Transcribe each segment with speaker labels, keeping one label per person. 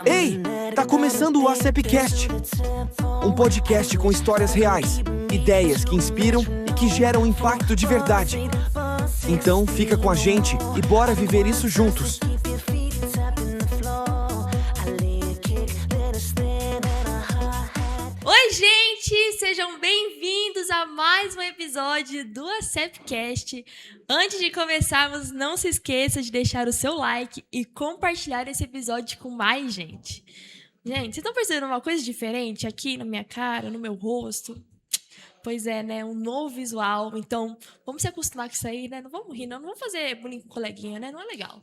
Speaker 1: Ei, tá começando o ACEPcast, um podcast com histórias reais, ideias que inspiram e que geram impacto de verdade. Então fica com a gente e bora viver isso juntos.
Speaker 2: Oi, gente! Sejam bem-vindos a mais um episódio do ACEPcast. Antes de começarmos, não se esqueça de deixar o seu like e compartilhar esse episódio com mais gente. Gente, vocês estão percebendo uma coisa diferente aqui na minha cara, no meu rosto? Pois é, né? Um novo visual. Então, vamos se acostumar com isso aí, né? Não vamos rir, não vamos fazer bullying com coleguinha, né? Não é legal.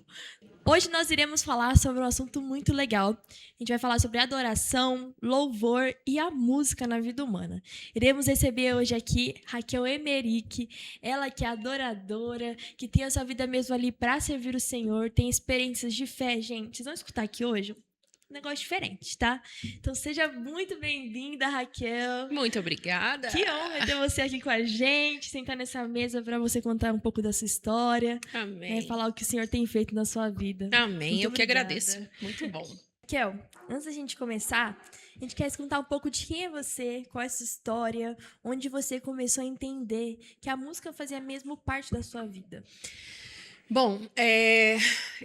Speaker 2: Hoje nós iremos falar sobre um assunto muito legal. A gente vai falar sobre adoração, louvor e a música na vida humana. Iremos receber hoje aqui Raquel Emerick, ela que é adoradora, que tem a sua vida mesmo ali para servir o Senhor, tem experiências de fé, gente. Vocês vão escutar aqui hoje um negócio diferente, tá? Então seja muito bem-vinda, Raquel.
Speaker 3: Muito obrigada.
Speaker 2: Que honra ter você aqui com a gente, sentar nessa mesa para você contar um pouco da sua história.
Speaker 3: Amém.
Speaker 2: Falar o que o Senhor tem feito na sua vida.
Speaker 3: Amém.
Speaker 2: Muito
Speaker 3: Eu que
Speaker 2: obrigada.
Speaker 3: agradeço. Muito bom.
Speaker 2: Raquel, antes da gente começar, a gente quer contar um pouco de quem é você, qual é a sua história, onde você começou a entender que a música fazia mesmo parte da sua vida.
Speaker 3: Bom,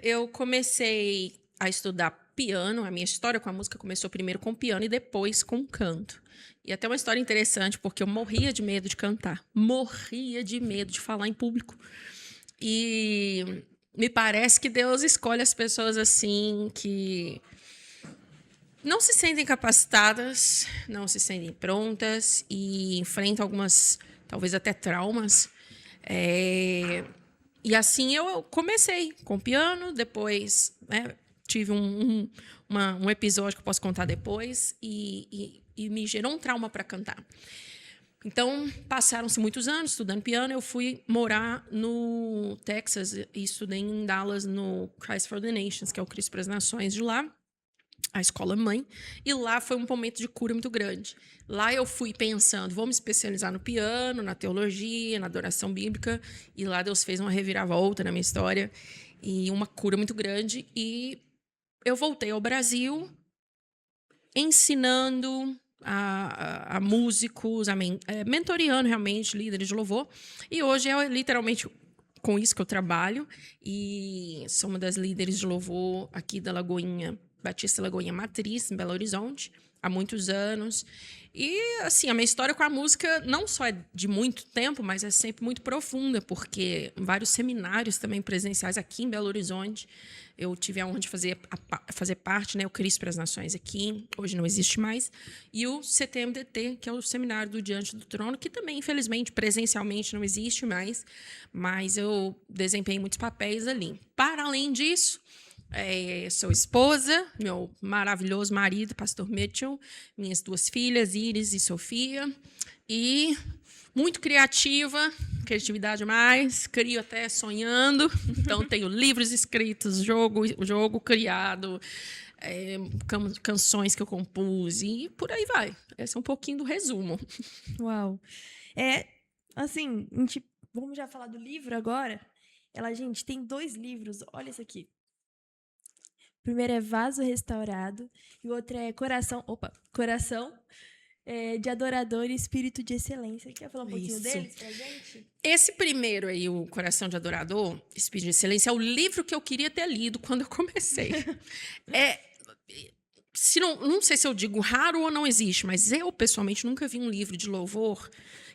Speaker 3: eu comecei a estudar piano. A minha história com a música começou primeiro com piano e depois com canto. E até uma história interessante, porque eu morria de medo de cantar. Morria de medo de falar em público. E me parece que Deus escolhe as pessoas assim que não se sentem capacitadas, não se sentem prontas e enfrentam algumas, talvez até traumas. E assim eu comecei com piano, depois tive um episódio que eu posso contar depois e me gerou um trauma para cantar. Então, passaram-se muitos anos estudando piano. Eu fui morar no Texas e estudei em Dallas, no Christ for the Nations, que é o Cristo para as Nações de lá, a escola mãe. E lá foi um momento de cura muito grande. Lá eu fui pensando, vou me especializar no piano, na teologia, na adoração bíblica. E lá Deus fez uma reviravolta na minha história e uma cura muito grande. E eu voltei ao Brasil ensinando a músicos, mentoreando realmente líderes de louvor. E hoje é literalmente com isso que eu trabalho. E sou uma das líderes de louvor aqui da Lagoinha, Batista Lagoinha Matriz, em Belo Horizonte, há muitos anos. E, assim, a minha história com a música não só é de muito tempo, mas é sempre muito profunda, porque vários seminários também presenciais aqui em Belo Horizonte. Eu tive a honra de fazer parte, né, o Cristo para as Nações aqui, hoje não existe mais, e o CTMDT, que é o Seminário do Diante do Trono, que também, infelizmente, presencialmente não existe mais, mas eu desempenhei muitos papéis ali. Para além disso, sou esposa, meu maravilhoso marido, pastor Mitchell, minhas duas filhas, Iris e Sofia, e muito criativa, criatividade demais, crio até sonhando, então tenho livros escritos, jogo criado, canções que eu compus e por aí vai. Esse é um pouquinho do resumo.
Speaker 2: Uau! Assim, vamos já falar do livro agora? Gente, tem 2 livros, olha isso aqui. O primeiro é Vaso Restaurado e o outro é Coração de Adorador e Espírito de Excelência. Quer falar um pouquinho deles pra gente?
Speaker 3: Esse primeiro aí, o Coração de Adorador, Espírito de Excelência, é o livro que eu queria ter lido quando eu comecei. Não sei se eu digo raro ou não existe, mas eu, pessoalmente, nunca vi um livro de louvor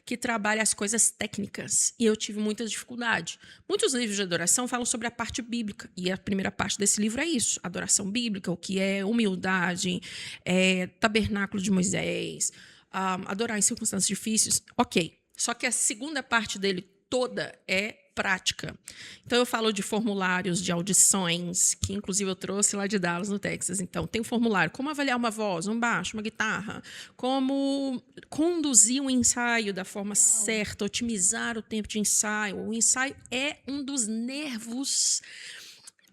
Speaker 3: que trabalha as coisas técnicas. E eu tive muita dificuldade. Muitos livros de adoração falam sobre a parte bíblica. E a primeira parte desse livro é isso. Adoração bíblica, o que é humildade, tabernáculo de Moisés, adorar em circunstâncias difíceis. Ok. Só que a segunda parte dele toda é prática. Então, eu falo de formulários de audições, que inclusive eu trouxe lá de Dallas, no Texas. Então, tem um formulário, como avaliar uma voz, um baixo, uma guitarra, como conduzir um ensaio da forma certa, otimizar o tempo de ensaio. O ensaio é um dos nervos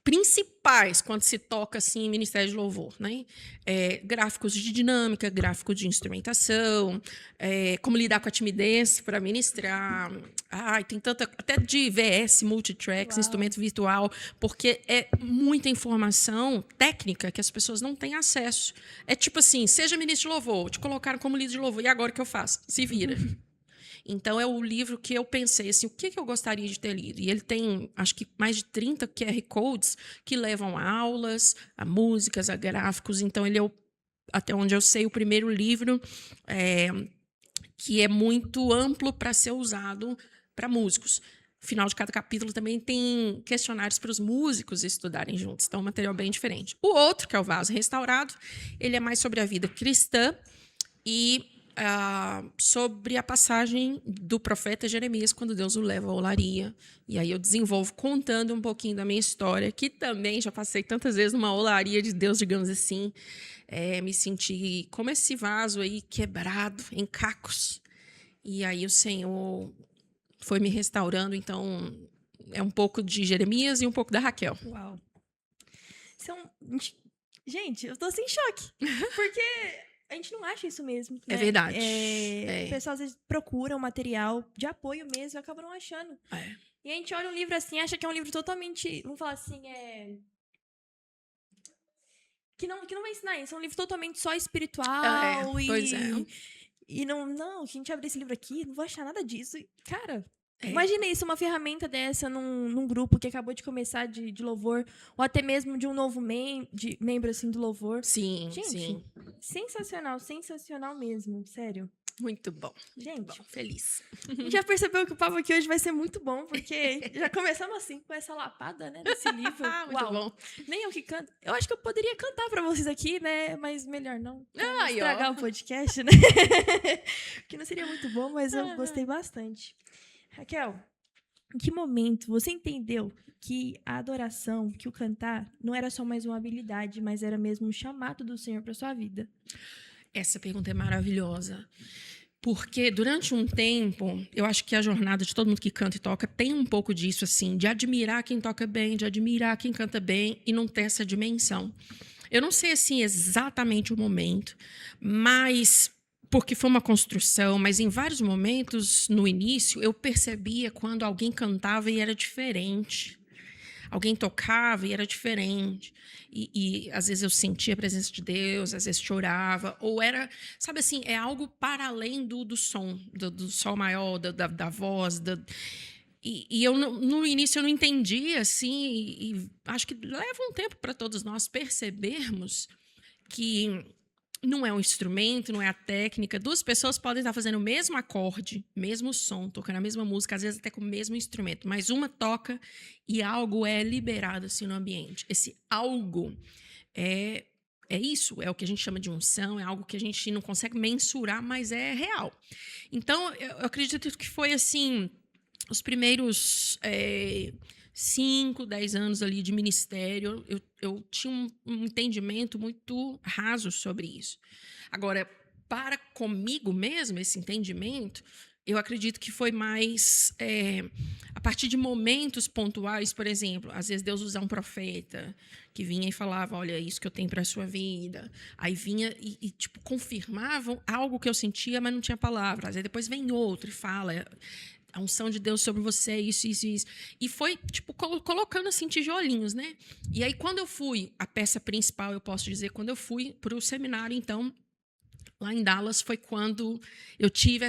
Speaker 3: principais quando se toca assim em Ministério de Louvor, né? Gráficos de dinâmica, gráfico de instrumentação, como lidar com a timidez para ministrar. Tem tanta, até de VS, multitracks, instrumento virtual, porque é muita informação técnica que as pessoas não têm acesso. É tipo assim, seja ministro de louvor, te colocaram como líder de louvor, e agora o que eu faço? Se vira. Então, é o livro que eu pensei, assim, o que eu gostaria de ter lido? E ele tem, acho que, mais de 30 QR Codes que levam a aulas, a músicas, a gráficos. Então, ele é, até onde eu sei, o primeiro livro que é muito amplo para ser usado para músicos. No final de cada capítulo também tem questionários para os músicos estudarem juntos. Então, é um material bem diferente. O outro, que é o Vaso Restaurado, ele é mais sobre a vida cristã e sobre a passagem do profeta Jeremias, quando Deus o leva à olaria. E aí eu desenvolvo contando um pouquinho da minha história, que também já passei tantas vezes numa olaria de Deus, digamos assim. Me senti como esse vaso aí quebrado, em cacos. E aí o Senhor foi me restaurando. Então, é um pouco de Jeremias e um pouco da Raquel.
Speaker 2: Uau. Gente, eu tô assim em choque. Porque a gente não acha isso mesmo. Né?
Speaker 3: É verdade.
Speaker 2: O pessoal às vezes procura um material de apoio mesmo e acaba não achando. E a gente olha um livro assim, acha que é um livro totalmente, vamos falar assim, que não vai ensinar isso. É um livro totalmente só espiritual.
Speaker 3: Pois é.
Speaker 2: E não, que a gente abre esse livro aqui, não vou achar nada disso. E, cara, imagina isso, uma ferramenta dessa num grupo que acabou de começar de louvor, ou até mesmo de um novo membro assim, do louvor.
Speaker 3: Sim,
Speaker 2: gente,
Speaker 3: sim.
Speaker 2: Sensacional mesmo, sério.
Speaker 3: Muito bom.
Speaker 2: Gente,
Speaker 3: muito bom, feliz.
Speaker 2: Já percebeu que o papo aqui hoje vai ser muito bom, porque já começamos assim, com essa lapada, né, desse livro.
Speaker 3: Muito bom.
Speaker 2: Nem eu que canto. Eu acho que eu poderia cantar pra vocês aqui, né, mas melhor não. Estragar o podcast, né? Que não seria muito bom, mas eu gostei bastante. Raquel, em que momento você entendeu que a adoração, que o cantar, não era só mais uma habilidade, mas era mesmo um chamado do Senhor para sua vida?
Speaker 3: Essa pergunta é maravilhosa. Porque durante um tempo, eu acho que a jornada de todo mundo que canta e toca tem um pouco disso, assim, de admirar quem toca bem, de admirar quem canta bem e não ter essa dimensão. Eu não sei, assim, exatamente o momento, mas porque foi uma construção, mas em vários momentos, no início, eu percebia quando alguém cantava e era diferente. Alguém tocava e era diferente. E às vezes eu sentia a presença de Deus, às vezes chorava. Ou era, sabe assim, é algo para além do som, do sol maior, da voz. E eu, no início, eu não entendia, assim, e acho que leva um tempo para todos nós percebermos que não é um instrumento, não é a técnica. Duas pessoas podem estar fazendo o mesmo acorde, mesmo som, tocando a mesma música, às vezes até com o mesmo instrumento, mas uma toca e algo é liberado assim no ambiente. Esse algo é isso, é o que a gente chama de unção, é algo que a gente não consegue mensurar, mas é real. Então, eu acredito que foi assim, os primeiros 5, 10 anos ali de ministério, eu tinha um entendimento muito raso sobre isso. Agora, para comigo mesmo, esse entendimento, eu acredito que foi mais a partir de momentos pontuais, por exemplo, às vezes Deus usa um profeta que vinha e falava, olha, isso que eu tenho para a sua vida. Aí vinha e tipo, confirmavam algo que eu sentia, mas não tinha palavras. Aí depois vem outro e fala, a unção de Deus sobre você, isso. E foi, tipo, colocando assim tijolinhos, né? E aí, quando eu fui, a peça principal, eu posso dizer, quando eu fui para o seminário, então, lá em Dallas, foi quando eu tive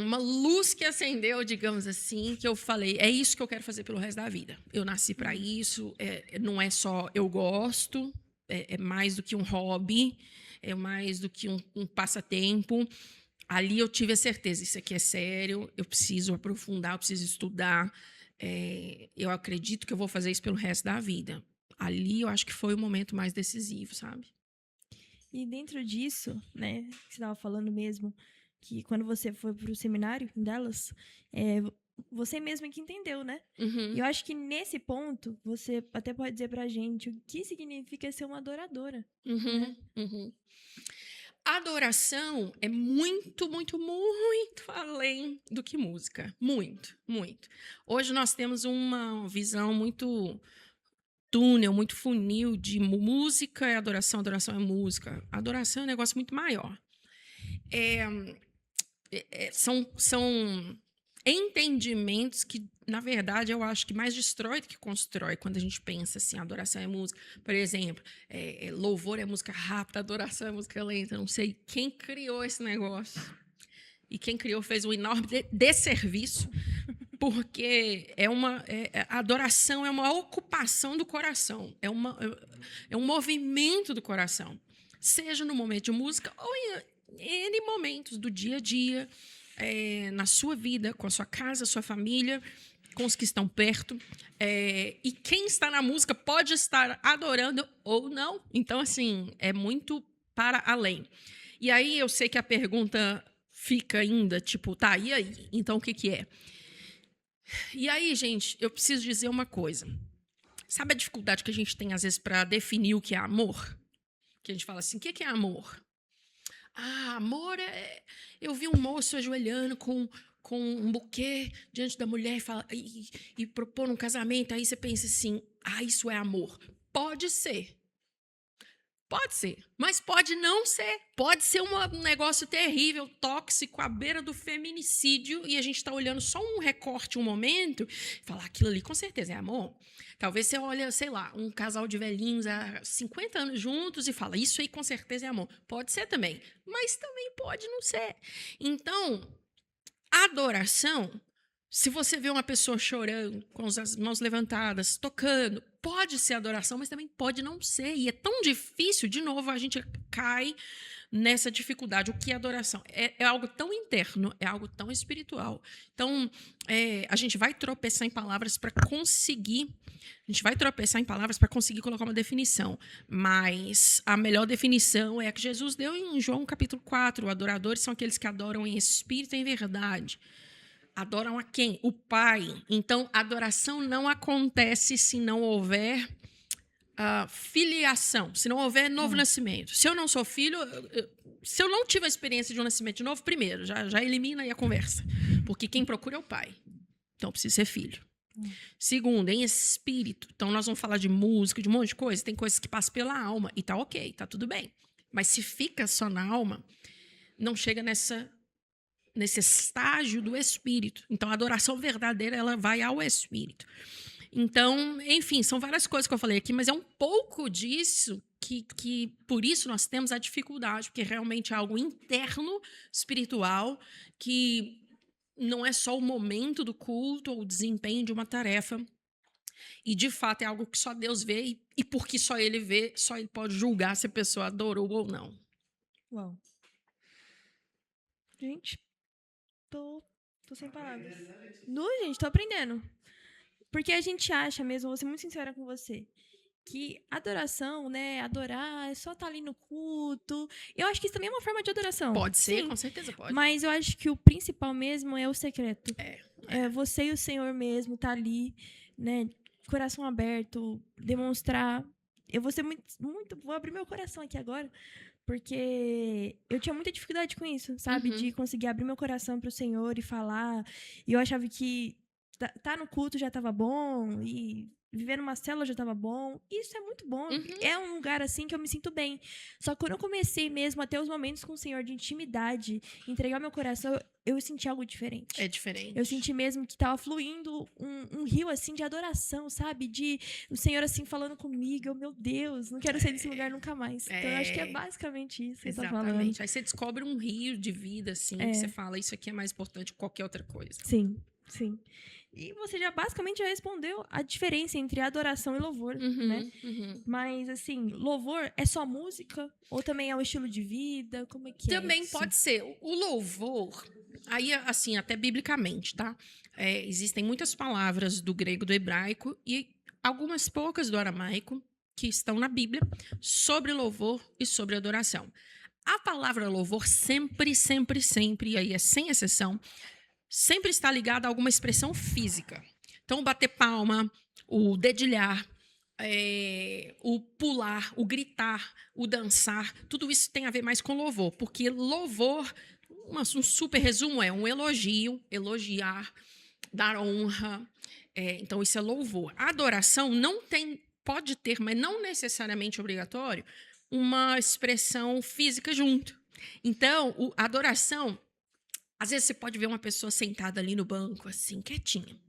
Speaker 3: uma luz que acendeu, digamos assim, que eu falei, é isso que eu quero fazer pelo resto da vida. Eu nasci para isso, não é só eu gosto, é mais do que um hobby, é mais do que um passatempo. Ali eu tive a certeza, isso aqui é sério, eu preciso aprofundar, eu preciso estudar. Eu acredito que eu vou fazer isso pelo resto da vida. Ali eu acho que foi o momento mais decisivo, sabe?
Speaker 2: E dentro disso, né, que você estava falando mesmo, que quando você foi para o seminário em Dallas, você mesmo que entendeu, né?
Speaker 3: Uhum.
Speaker 2: E eu acho que nesse ponto, você até pode dizer pra gente o que significa ser uma adoradora.
Speaker 3: Uhum.
Speaker 2: Né?
Speaker 3: Uhum. adoração é muito, muito, muito além do que música. Muito, muito. Hoje nós temos uma visão muito túnel, muito funil de música é adoração, adoração é música. Adoração é um negócio muito maior. São entendimentos que, na verdade, eu acho que mais destrói do que constrói quando a gente pensa assim, adoração é música. Por exemplo, louvor é música rápida, adoração é música lenta. Não sei quem criou esse negócio. E quem criou fez um enorme desserviço, porque a adoração é uma ocupação do coração, é um movimento do coração, seja no momento de música ou em N momentos do dia a dia, na sua vida, com a sua casa, a sua família, com os que estão perto. E quem está na música pode estar adorando ou não. Então, assim, é muito para além. E aí eu sei que a pergunta fica ainda, tipo, tá, e aí? Então, o que é? E aí, gente, eu preciso dizer uma coisa. Sabe a dificuldade que a gente tem, às vezes, para definir o que é amor? Que a gente fala assim, o que é amor? Amor é... Eu vi um moço ajoelhando com um buquê diante da mulher e propor um casamento. Aí você pensa assim, isso é amor. Pode ser. Pode ser, mas pode não ser. Pode ser um negócio terrível, tóxico, à beira do feminicídio, e a gente está olhando só um recorte, um momento, e fala, aquilo ali com certeza é amor. Talvez você olha, sei lá, um casal de velhinhos há 50 anos juntos e fala, isso aí com certeza é amor. Pode ser também, mas também pode não ser. Então, adoração, se você vê uma pessoa chorando, com as mãos levantadas, tocando, pode ser adoração, mas também pode não ser. E é tão difícil, de novo, a gente cai nessa dificuldade. O que é adoração? É algo tão interno, é algo tão espiritual. Então, a gente vai tropeçar em palavras para conseguir... A gente vai tropeçar em palavras para conseguir colocar uma definição. Mas a melhor definição é a que Jesus deu em João capítulo 4. Adoradores são aqueles que adoram em espírito e em verdade. Adoram a quem? O Pai. Então, adoração não acontece se não houver filiação, se não houver novo nascimento. Se eu não sou filho, se eu não tive a experiência de um nascimento de novo, primeiro, já elimina aí a conversa. Porque quem procura é o Pai. Então, precisa ser filho. Segundo, em espírito. Então, nós vamos falar de música, de um monte de coisa. Tem coisas que passam pela alma e tá ok, tá tudo bem. Mas se fica só na alma, não chega nesse estágio do espírito. Então, a adoração verdadeira, ela vai ao espírito. Então, enfim, são várias coisas que eu falei aqui, mas é um pouco disso que por isso nós temos a dificuldade, porque realmente é algo interno, espiritual, que não é só o momento do culto ou o desempenho de uma tarefa. E, de fato, é algo que só Deus vê, e porque só Ele vê, só Ele pode julgar se a pessoa adorou ou não.
Speaker 2: Uau. Gente, tô sem palavras. Gente, tô aprendendo. Porque a gente acha mesmo, vou ser muito sincera com você, que adoração, né, adorar é só estar ali no culto. Eu acho que isso também é uma forma de adoração.
Speaker 3: Pode ser,
Speaker 2: sim,
Speaker 3: com certeza pode.
Speaker 2: Mas eu acho que o principal mesmo é o secreto. É você e o Senhor mesmo tá ali, né, coração aberto, demonstrar. Eu vou ser muito, vou abrir meu coração aqui agora, porque eu tinha muita dificuldade com isso, sabe? De conseguir abrir meu coração pro Senhor e falar. E eu achava que tá no culto já estava bom, e viver numa célula já estava bom. Isso é muito bom. É um lugar assim que eu me sinto bem. Só que quando eu comecei mesmo a ter os momentos com o Senhor de intimidade, entregar meu coração, eu senti algo diferente.
Speaker 3: É diferente.
Speaker 2: Eu senti mesmo que estava fluindo um rio assim de adoração, sabe? De o Senhor assim falando comigo. Meu Deus, não quero sair desse lugar nunca mais. Então eu acho que é basicamente isso que você tá falando.
Speaker 3: Exatamente. Aí você descobre um rio de vida, assim, que você fala, isso aqui é mais importante que qualquer outra coisa.
Speaker 2: Sim. E você já basicamente respondeu a diferença entre adoração e louvor, né? Mas, assim, louvor é só música? Ou também é um estilo de vida? Como é que
Speaker 3: também pode ser. O louvor, aí, assim, até biblicamente, tá? Existem muitas palavras do grego e do hebraico e algumas poucas do aramaico que estão na Bíblia sobre louvor e sobre adoração. A palavra louvor sempre, e aí é sem exceção, sempre está ligada a alguma expressão física. Então, o bater palma, o dedilhar, o pular, o gritar, o dançar, tudo isso tem a ver mais com louvor, porque louvor, um super resumo, é um elogio, elogiar, dar honra. Então, isso é louvor. A adoração pode ter, mas não necessariamente obrigatório, uma expressão física junto. Então, a adoração, às vezes você pode ver uma pessoa sentada ali no banco, assim, quietinha,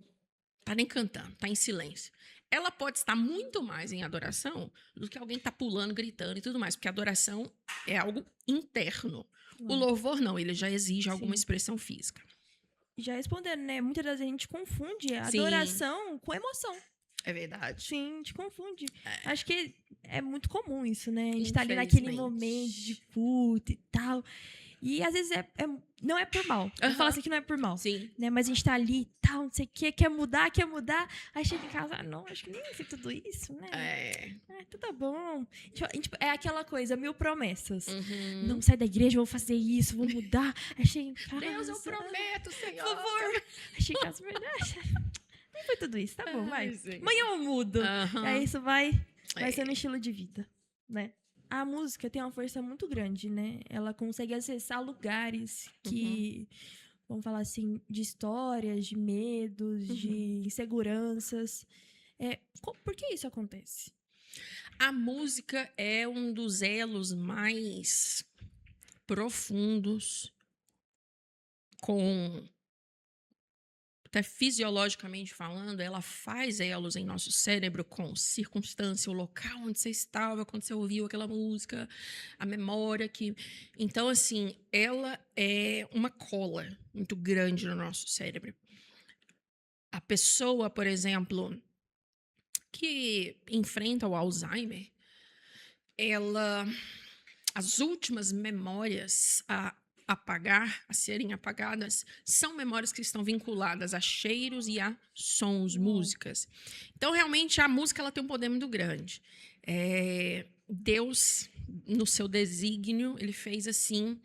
Speaker 3: tá nem cantando, tá em silêncio. Ela pode estar muito mais em adoração do que alguém que tá pulando, gritando e tudo mais, porque a adoração é algo interno. O louvor não, ele já exige alguma expressão física.
Speaker 2: Já respondendo, né? Muitas vezes a gente confunde a
Speaker 3: Sim.
Speaker 2: adoração com emoção.
Speaker 3: É verdade.
Speaker 2: Sim, a gente confunde. Acho que é muito comum isso, né? A gente tá ali naquele momento de culto e tal. E às vezes não é por mal. Eu falo assim que não é por mal.
Speaker 3: Sim.
Speaker 2: Né? Mas a gente tá ali e tal, não sei o quê, quer mudar. Aí chega em casa, não, acho que nem sei tudo isso, né? Tudo bom. É aquela coisa, 1000 promessas.
Speaker 3: Uhum.
Speaker 2: Não sai da igreja, vou fazer isso, vou mudar. Aí chega em casa.
Speaker 3: Deus, eu prometo, Senhor.
Speaker 2: Por favor. Aí chega em casa, nem foi tudo isso, tá bom, vai.
Speaker 3: Sim.
Speaker 2: Amanhã eu mudo.
Speaker 3: Uhum.
Speaker 2: Aí isso vai ser um estilo de vida, né? A música tem uma força muito grande, né? Ela consegue acessar lugares que, vamos falar assim, de histórias, de medos, de inseguranças. Por que isso acontece?
Speaker 3: A música é um dos elos mais profundos até fisiologicamente falando, ela faz elos em nosso cérebro com circunstância, o local onde você estava, quando você ouviu aquela música, a memória que... Então, assim, ela é uma cola muito grande no nosso cérebro. A pessoa, por exemplo, que enfrenta o Alzheimer, as últimas memórias a serem apagadas, são memórias que estão vinculadas a cheiros e a sons, músicas. Então, realmente, a música ela tem um poder muito grande. Deus, no seu desígnio, ele fez assim.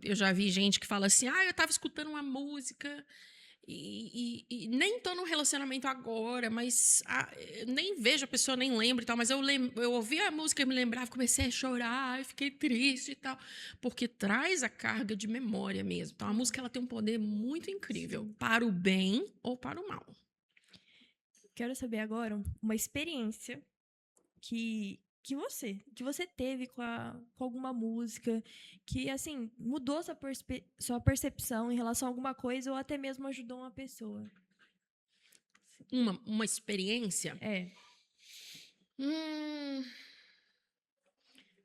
Speaker 3: Eu já vi gente que fala assim, eu estava escutando uma música e nem estou num relacionamento agora, mas nem vejo a pessoa, nem lembro e tal, mas eu ouvi a música e me lembrava, comecei a chorar, fiquei triste e tal, porque traz a carga de memória mesmo. Então, a música ela tem um poder muito incrível, para o bem ou para o mal.
Speaker 2: Quero saber agora uma experiência que você teve com alguma música que, assim, mudou sua percepção em relação a alguma coisa ou até mesmo ajudou uma pessoa.
Speaker 3: Uma experiência?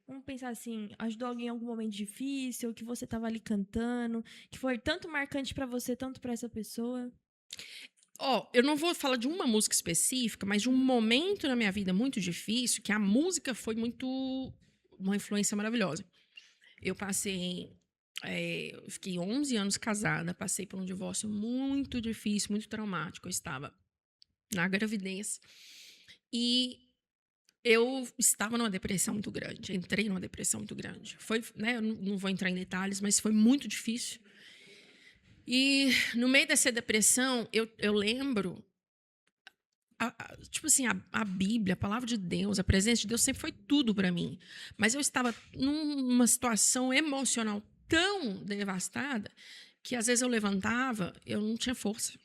Speaker 2: Vamos pensar assim, ajudou alguém em algum momento difícil, que você estava ali cantando, que foi tanto marcante para você, tanto para essa pessoa.
Speaker 3: Eu não vou falar de uma música específica, mas de um momento na minha vida muito difícil, que a música foi uma influência maravilhosa. Eu fiquei 11 anos casada, passei por um divórcio muito difícil, muito traumático. Eu estava na gravidez e eu estava numa depressão muito grande, entrei numa depressão muito grande. Eu não vou entrar em detalhes, mas foi muito difícil. E no meio dessa depressão, eu lembro, a Bíblia, a palavra de Deus, a presença de Deus sempre foi tudo para mim. Mas eu estava numa situação emocional tão devastada que às vezes eu levantava, eu não tinha força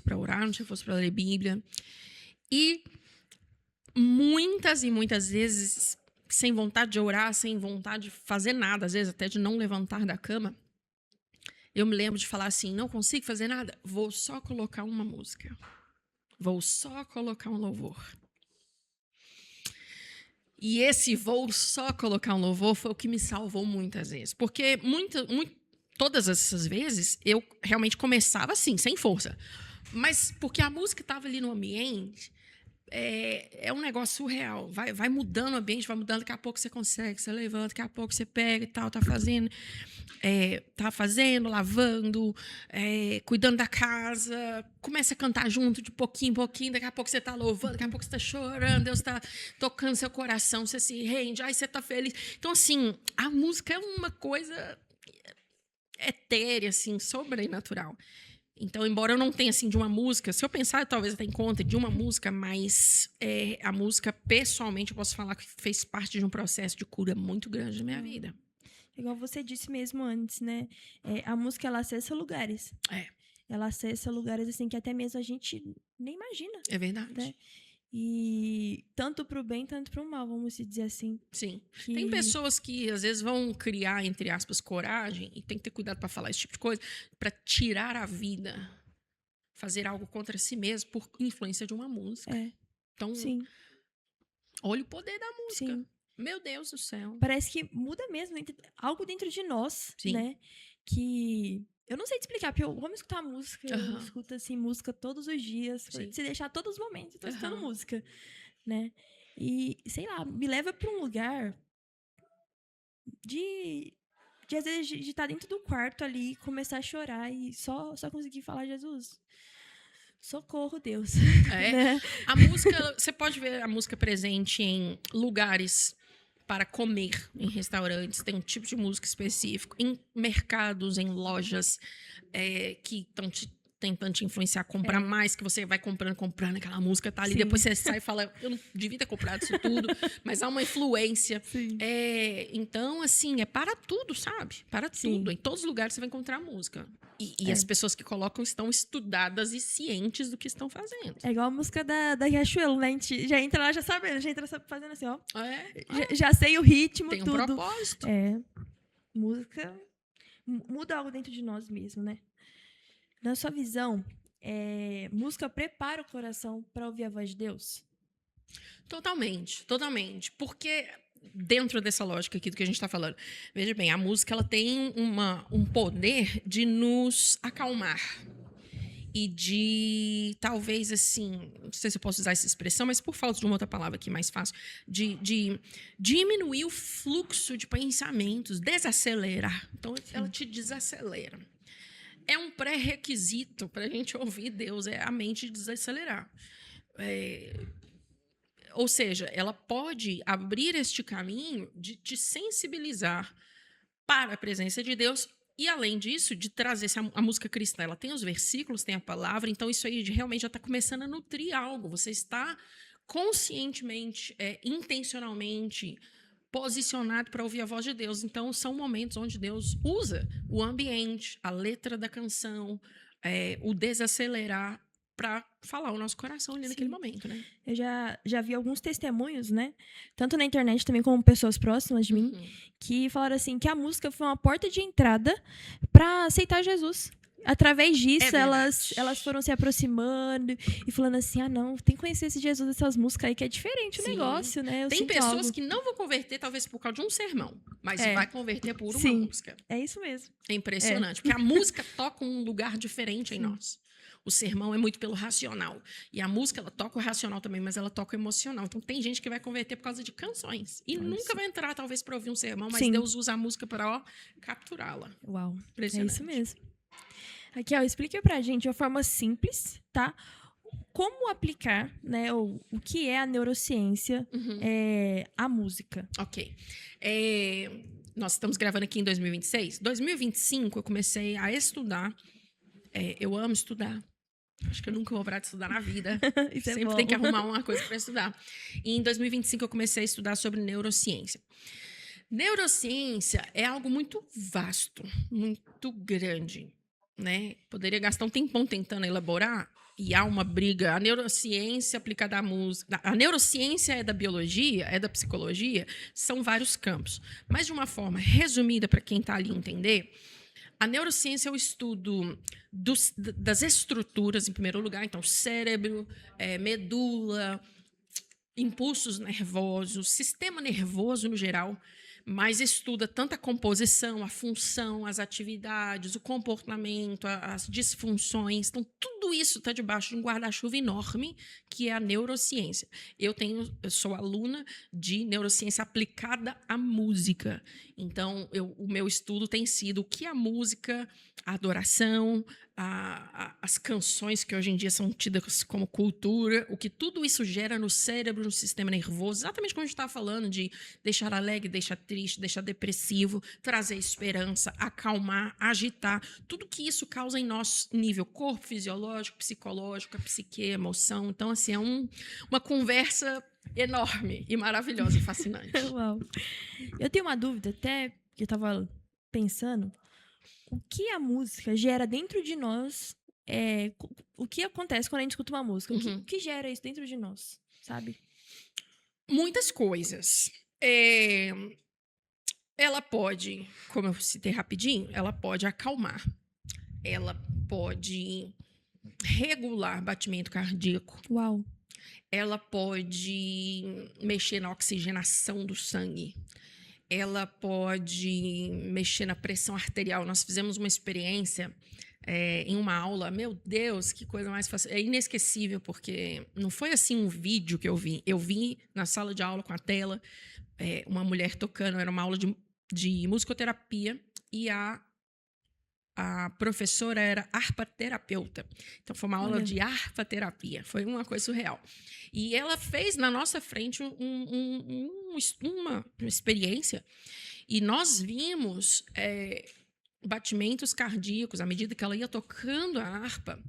Speaker 3: para orar, não tinha força para ler Bíblia. E muitas e muitas vezes, sem vontade de orar, sem vontade de fazer nada, às vezes até de não levantar da cama, eu me lembro de falar assim, não consigo fazer nada, vou só colocar uma música. Vou só colocar um louvor. E esse vou só colocar um louvor foi o que me salvou muitas vezes. Porque todas essas vezes eu realmente começava assim, sem força. Mas porque a música estava ali no ambiente, é um negócio surreal. Vai mudando o ambiente, vai mudando, daqui a pouco você consegue, você levanta, daqui a pouco você pega e tal, tá fazendo, lavando, cuidando da casa, começa a cantar junto de pouquinho em pouquinho, daqui a pouco você tá louvando, daqui a pouco você tá chorando, Deus tá tocando seu coração, você se rende, aí você tá feliz. Então, assim, a música é uma coisa etérea, assim, sobrenatural. Então, embora eu não tenha, assim, de uma música, se eu pensar, eu talvez até encontre de uma música, mas a música, pessoalmente, eu posso falar que fez parte de um processo de cura muito grande na minha vida.
Speaker 2: Igual você disse mesmo antes, né? A música, ela acessa lugares. Ela acessa lugares, assim, que até mesmo a gente nem imagina.
Speaker 3: É verdade.
Speaker 2: Né? E tanto pro bem, tanto pro mal, vamos dizer assim.
Speaker 3: Sim. Tem pessoas que, às vezes, vão criar, entre aspas, coragem, e tem que ter cuidado para falar esse tipo de coisa, para tirar a vida, fazer algo contra si mesmo por influência de uma música. Então,
Speaker 2: sim.
Speaker 3: olha o poder da música.
Speaker 2: Sim.
Speaker 3: Meu Deus do céu.
Speaker 2: Parece que muda mesmo algo dentro de nós,
Speaker 3: Sim.
Speaker 2: né? Que eu não sei te explicar, porque eu amo escutar música, eu escuto assim, música todos os dias, se deixar todos os momentos, eu tô escutando música, né? E, sei lá, me leva pra um lugar de às vezes, de estar dentro do quarto ali, começar a chorar e só conseguir falar, Jesus, socorro, Deus. Né?
Speaker 3: A música, você pode ver a música presente em lugares para comer, em restaurantes, tem um tipo de música específico, em mercados, em lojas que estão tentando te influenciar a comprar mais, que você vai comprando, aquela música tá ali,
Speaker 2: Sim.
Speaker 3: depois você sai e fala, eu não devia ter comprado isso tudo, mas há uma influência.
Speaker 2: Sim.
Speaker 3: Então, assim, é para tudo, sabe? Para tudo. Em todos os lugares você vai encontrar música. E as pessoas que colocam estão estudadas e cientes do que estão fazendo.
Speaker 2: É igual a música da Riachuelo, né? A gente já entra lá já sabendo, já entra fazendo assim, ó. Já sei o ritmo,
Speaker 3: tem um
Speaker 2: tudo.
Speaker 3: propósito.
Speaker 2: Música muda algo dentro de nós mesmo, né? Na sua visão, música prepara o coração para ouvir a voz de Deus?
Speaker 3: Totalmente, totalmente. Porque dentro dessa lógica aqui do que a gente está falando, veja bem, a música ela tem um poder de nos acalmar. E de, talvez, assim, não sei se eu posso usar essa expressão, mas por falta de uma outra palavra aqui mais fácil, de diminuir o fluxo de pensamentos, desacelerar. Então, ela te desacelera. É um pré-requisito para a gente ouvir Deus, é a mente desacelerar. Ou seja, ela pode abrir este caminho de te sensibilizar para a presença de Deus e, além disso, de trazer a música cristã. Ela tem os versículos, tem a palavra, então isso aí realmente já está começando a nutrir algo. Você está conscientemente, intencionalmente posicionado para ouvir a voz de Deus. Então, são momentos onde Deus usa o ambiente, a letra da canção, o desacelerar para falar o nosso coração ali naquele momento, né?
Speaker 2: Eu já vi alguns testemunhos, né? Tanto na internet também como pessoas próximas de mim, que falaram assim, que a música foi uma porta de entrada para aceitar Jesus. Através disso, elas foram se aproximando e falando assim, não, tem que conhecer esse Jesus dessas músicas aí, que é diferente o negócio, né?
Speaker 3: Tem pessoas que não vão converter, talvez, por causa de um sermão, mas vai converter por uma música.
Speaker 2: É isso mesmo.
Speaker 3: É impressionante, porque a música toca um lugar diferente em nós. O sermão é muito pelo racional. E a música, ela toca o racional também, mas ela toca o emocional. Então, tem gente que vai converter por causa de canções. E nunca vai entrar, talvez, para ouvir um sermão, mas Deus usa a música para capturá-la.
Speaker 2: Uau,
Speaker 3: impressionante.
Speaker 2: É isso mesmo. Raquel, explica pra gente de uma forma simples, tá? Como aplicar, né, o que é a neurociência à música.
Speaker 3: Ok. Nós estamos gravando aqui em 2026. 2025, eu comecei a estudar. Eu amo estudar. Acho que eu nunca vou parar de estudar na vida. Sempre tem que arrumar uma coisa para estudar. E em 2025, eu comecei a estudar sobre neurociência. Neurociência é algo muito vasto, muito grande, né? Poderia gastar um tempão tentando elaborar, e há uma briga. A neurociência aplicada à música, a neurociência é da biologia, é da psicologia, são vários campos. Mas de uma forma resumida para quem está ali entender, a neurociência é o estudo das estruturas, em primeiro lugar, então cérebro, medula, impulsos nervosos, sistema nervoso no geral, mas estuda tanto a composição, a função, as atividades, o comportamento, as disfunções. Então, tudo isso está debaixo de um guarda-chuva enorme, que é a neurociência. Eu sou aluna de neurociência aplicada à música. Então, o meu estudo tem sido o que a música, a adoração, as canções que hoje em dia são tidas como cultura, o que tudo isso gera no cérebro, no sistema nervoso, exatamente como a gente estava falando de deixar alegre, deixar triste, deixar depressivo, trazer esperança, acalmar, agitar, tudo que isso causa em nosso nível corpo, fisiológico, psicológico, a psique, emoção. Então, assim, é uma conversa enorme e maravilhosa e fascinante.
Speaker 2: Uau. Eu tenho uma dúvida até, que eu estava pensando, o que a música gera dentro de nós, o que acontece quando a gente escuta uma música? O que gera isso dentro de nós, sabe?
Speaker 3: Muitas coisas. Ela pode, como eu citei rapidinho, ela pode acalmar. Ela pode regular batimento cardíaco.
Speaker 2: Uau.
Speaker 3: Ela pode mexer na oxigenação do sangue. Ela pode mexer na pressão arterial. Nós fizemos uma experiência em uma aula. Meu Deus, que coisa mais fácil. É inesquecível, porque não foi assim um vídeo que eu vi. Eu vi na sala de aula com a tela uma mulher tocando. Era uma aula de musicoterapia e a professora era harpaterapeuta. Então, foi uma aula de harpaterapia. Foi uma coisa surreal. E ela fez na nossa frente uma experiência. E nós vimos batimentos cardíacos à medida que ela ia tocando a harpa.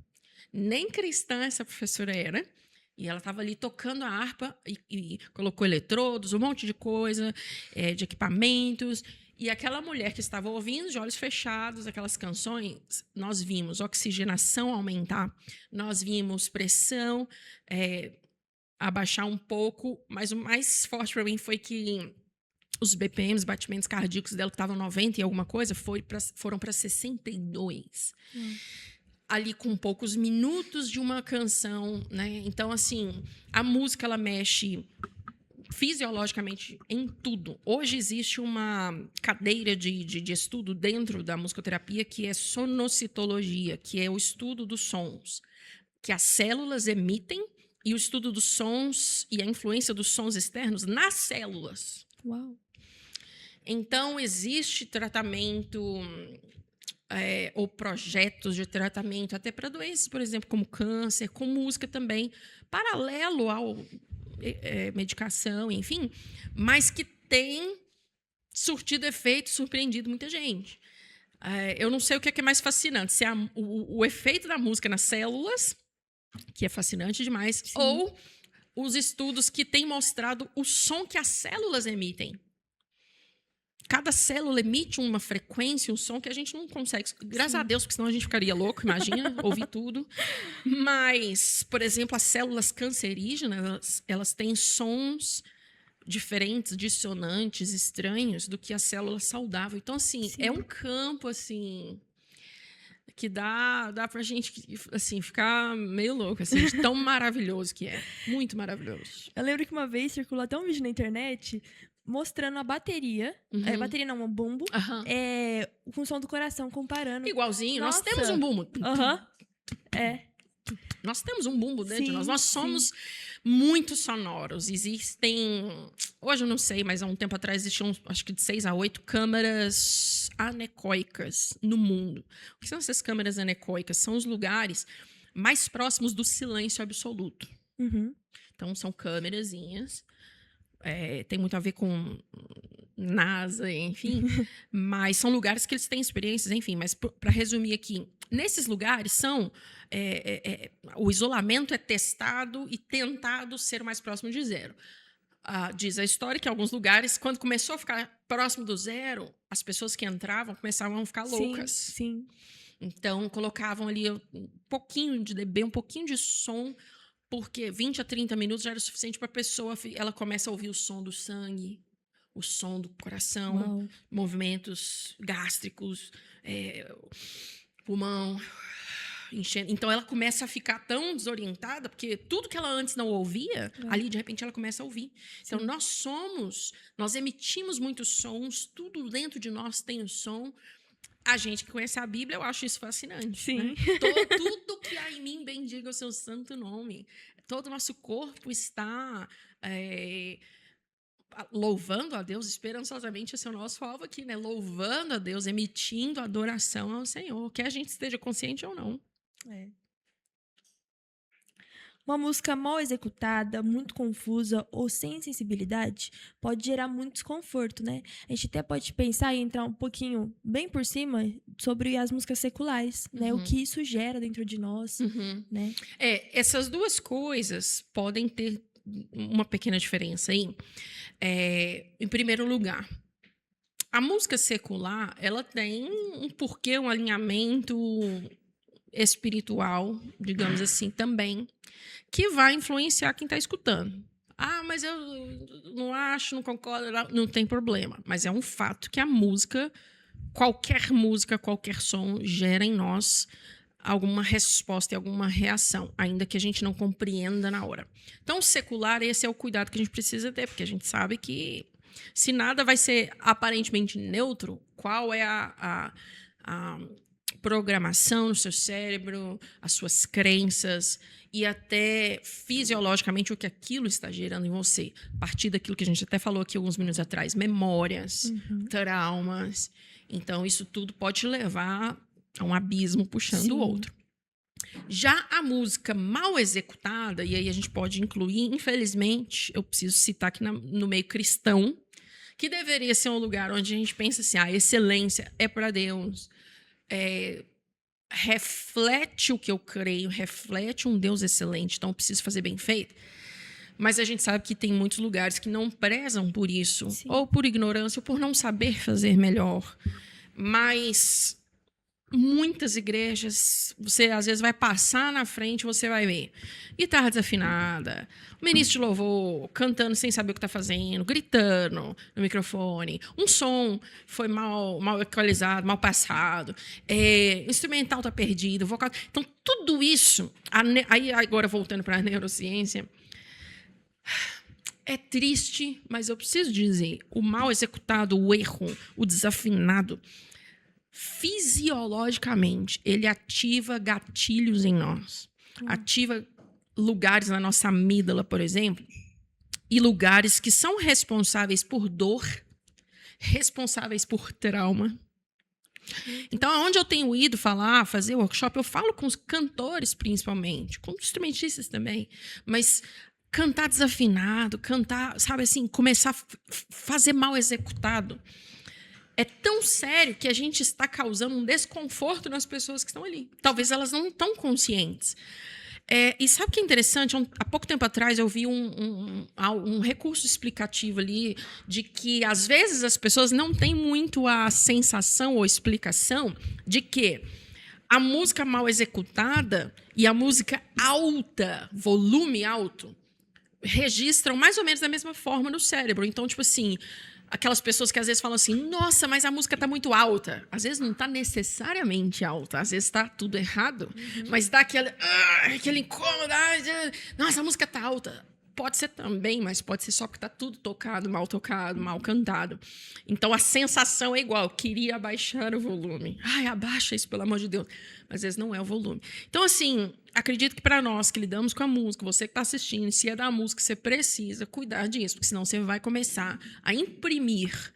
Speaker 3: Nem cristã essa professora era. E ela estava ali tocando a harpa e colocou eletrodos, um monte de coisa, de equipamentos. E aquela mulher que estava ouvindo, de olhos fechados, aquelas canções, nós vimos oxigenação aumentar, nós vimos pressão abaixar um pouco, mas o mais forte para mim foi que os BPMs, batimentos cardíacos dela, que estavam 90 e alguma coisa, foram para 62. Ali com poucos minutos de uma canção, né? Então, assim, a música, ela mexe fisiologicamente em tudo. Hoje existe uma cadeira de estudo dentro da musicoterapia que é sonocitologia, que é o estudo dos sons que as células emitem e o estudo dos sons e a influência dos sons externos nas células.
Speaker 2: Uau.
Speaker 3: Então, existe tratamento ou projetos de tratamento até para doenças, por exemplo, como câncer, com música também, paralelo ao medicação, enfim, mas que tem surtido efeito, surpreendido muita gente. Eu não sei o que é mais fascinante, se é o efeito da música nas células, que é fascinante demais, sim, ou os estudos que têm mostrado o som que as células emitem. Cada célula emite uma frequência, um som que a gente não consegue. Graças a Deus, porque senão a gente ficaria louco, imagina, ouvir tudo. Mas, por exemplo, as células cancerígenas, elas têm sons diferentes, dissonantes, estranhos, do que a célula saudável. Então, assim, sim, é um campo, assim, que dá pra gente, assim, ficar meio louco, assim, de tão maravilhoso que é. Muito maravilhoso.
Speaker 2: Eu lembro que uma vez circulou até um vídeo na internet mostrando a bateria, bateria não, um bumbo, com o som do coração, comparando.
Speaker 3: Igualzinho,
Speaker 2: Nossa.
Speaker 3: Nós temos um bumbo. Nós temos um bumbo dentro de nós. Nós somos muito sonoros. Existem, hoje eu não sei, mas há um tempo atrás existiam, acho que de 6 a 8 câmaras anecoicas no mundo. O que são essas câmaras anecoicas? São os lugares mais próximos do silêncio absoluto. Então, são câmerazinhas. Tem muito a ver com NASA, enfim. Mas são lugares que eles têm experiências, enfim. Mas, para resumir aqui, nesses lugares são... o isolamento é testado e tentado ser o mais próximo de zero. Diz a história que em alguns lugares, quando começou a ficar próximo do zero, as pessoas que entravam começavam a ficar loucas.
Speaker 2: Sim.
Speaker 3: Então, colocavam ali um pouquinho de dB, um pouquinho de som, porque 20 a 30 minutos já era o suficiente para a pessoa... Ela começa a ouvir o som do sangue, o som do coração,
Speaker 2: Uau,
Speaker 3: movimentos gástricos, pulmão enchendo. Então, ela começa a ficar tão desorientada, porque tudo que ela antes não ouvia, ali, de repente, ela começa a ouvir. Então, nós emitimos muitos sons, tudo dentro de nós tem o som. A gente que conhece a Bíblia, eu acho isso fascinante.
Speaker 2: Sim.
Speaker 3: Né? Tudo que há em mim bendiga o seu santo nome. Todo o nosso corpo está... louvando a Deus esperançosamente, esse é o nosso alvo aqui, né? Louvando a Deus, emitindo adoração ao Senhor, que a gente esteja consciente ou não.
Speaker 2: É. Uma música mal executada, muito confusa ou sem sensibilidade pode gerar muito desconforto, né? A gente até pode pensar e entrar um pouquinho bem por cima sobre as músicas seculares, né? O que isso gera dentro de nós, né?
Speaker 3: Essas duas coisas podem ter uma pequena diferença aí. Em primeiro lugar, a música secular, ela tem um porquê, um alinhamento espiritual, digamos assim, também, que vai influenciar quem está escutando. Ah, mas eu não acho, não concordo, não tem problema. Mas é um fato que a música, qualquer som, gera em nós alguma resposta e alguma reação, ainda que a gente não compreenda na hora. Então, secular, esse é o cuidado que a gente precisa ter, porque a gente sabe que se nada vai ser aparentemente neutro, qual é a programação no seu cérebro, as suas crenças e até fisiologicamente o que aquilo está gerando em você. A partir daquilo que a gente até falou aqui alguns minutos atrás, memórias, traumas. Então, isso tudo pode te levar a um abismo puxando o outro. Já a música mal executada, e aí a gente pode incluir, infelizmente, eu preciso citar aqui no meio cristão, que deveria ser um lugar onde a gente pensa assim, a excelência é para Deus, reflete o que eu creio, reflete um Deus excelente, então eu preciso fazer bem feito. Mas a gente sabe que tem muitos lugares que não prezam por isso, ou por ignorância, ou por não saber fazer melhor. Mas muitas igrejas, você às vezes vai passar na frente, você vai ver guitarra desafinada, o ministro de louvor cantando sem saber o que está fazendo, gritando no microfone, um som foi mal equalizado, mal passado, instrumental está perdido, vocal. Então, tudo isso, aí agora voltando para a neurociência, é triste, mas eu preciso dizer, o mal executado, o erro, o desafinado, fisiologicamente, ele ativa gatilhos em nós. Ativa lugares na nossa amígdala, por exemplo, e lugares que são responsáveis por dor, responsáveis por trauma. Então, onde eu tenho ido fazer workshop, eu falo com os cantores, principalmente, com os instrumentistas também, mas cantar desafinado, cantar, sabe assim, começar a fazer mal executado, é tão sério que a gente está causando um desconforto nas pessoas que estão ali. Talvez elas não estão conscientes. E sabe o que é interessante? Há pouco tempo atrás eu vi um recurso explicativo ali de que, às vezes, as pessoas não têm muito a sensação ou explicação de que a música mal executada e a música alta, volume alto, registram mais ou menos da mesma forma no cérebro. Então, tipo assim, aquelas pessoas que às vezes falam assim, nossa, mas a música está muito alta. Às vezes não está necessariamente alta, às vezes está tudo errado, mas dá aquele incômodo, nossa, a música está alta. Pode ser também, mas pode ser só porque está tudo tocado, mal cantado. Então, a sensação é igual. Queria abaixar o volume. Abaixa isso, pelo amor de Deus. Mas às vezes não é o volume. Então, assim, acredito que para nós que lidamos com a música, você que está assistindo, se é da música, você precisa cuidar disso, porque senão você vai começar a imprimir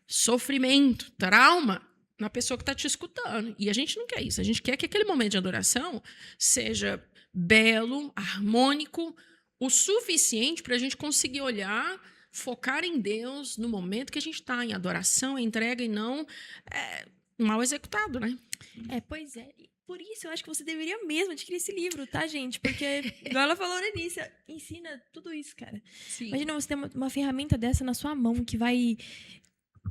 Speaker 3: sofrimento, trauma na pessoa que está te escutando. E a gente não quer isso. A gente quer que aquele momento de adoração seja belo, harmônico, o suficiente para a gente conseguir olhar, focar em Deus no momento que a gente está em adoração, em entrega e não mal executado, né?
Speaker 2: Pois é. Por isso, eu acho que você deveria mesmo adquirir esse livro, tá, gente? Porque, igual ela falou no início, ensina tudo isso, cara. Sim. Imagina você ter uma ferramenta dessa na sua mão que vai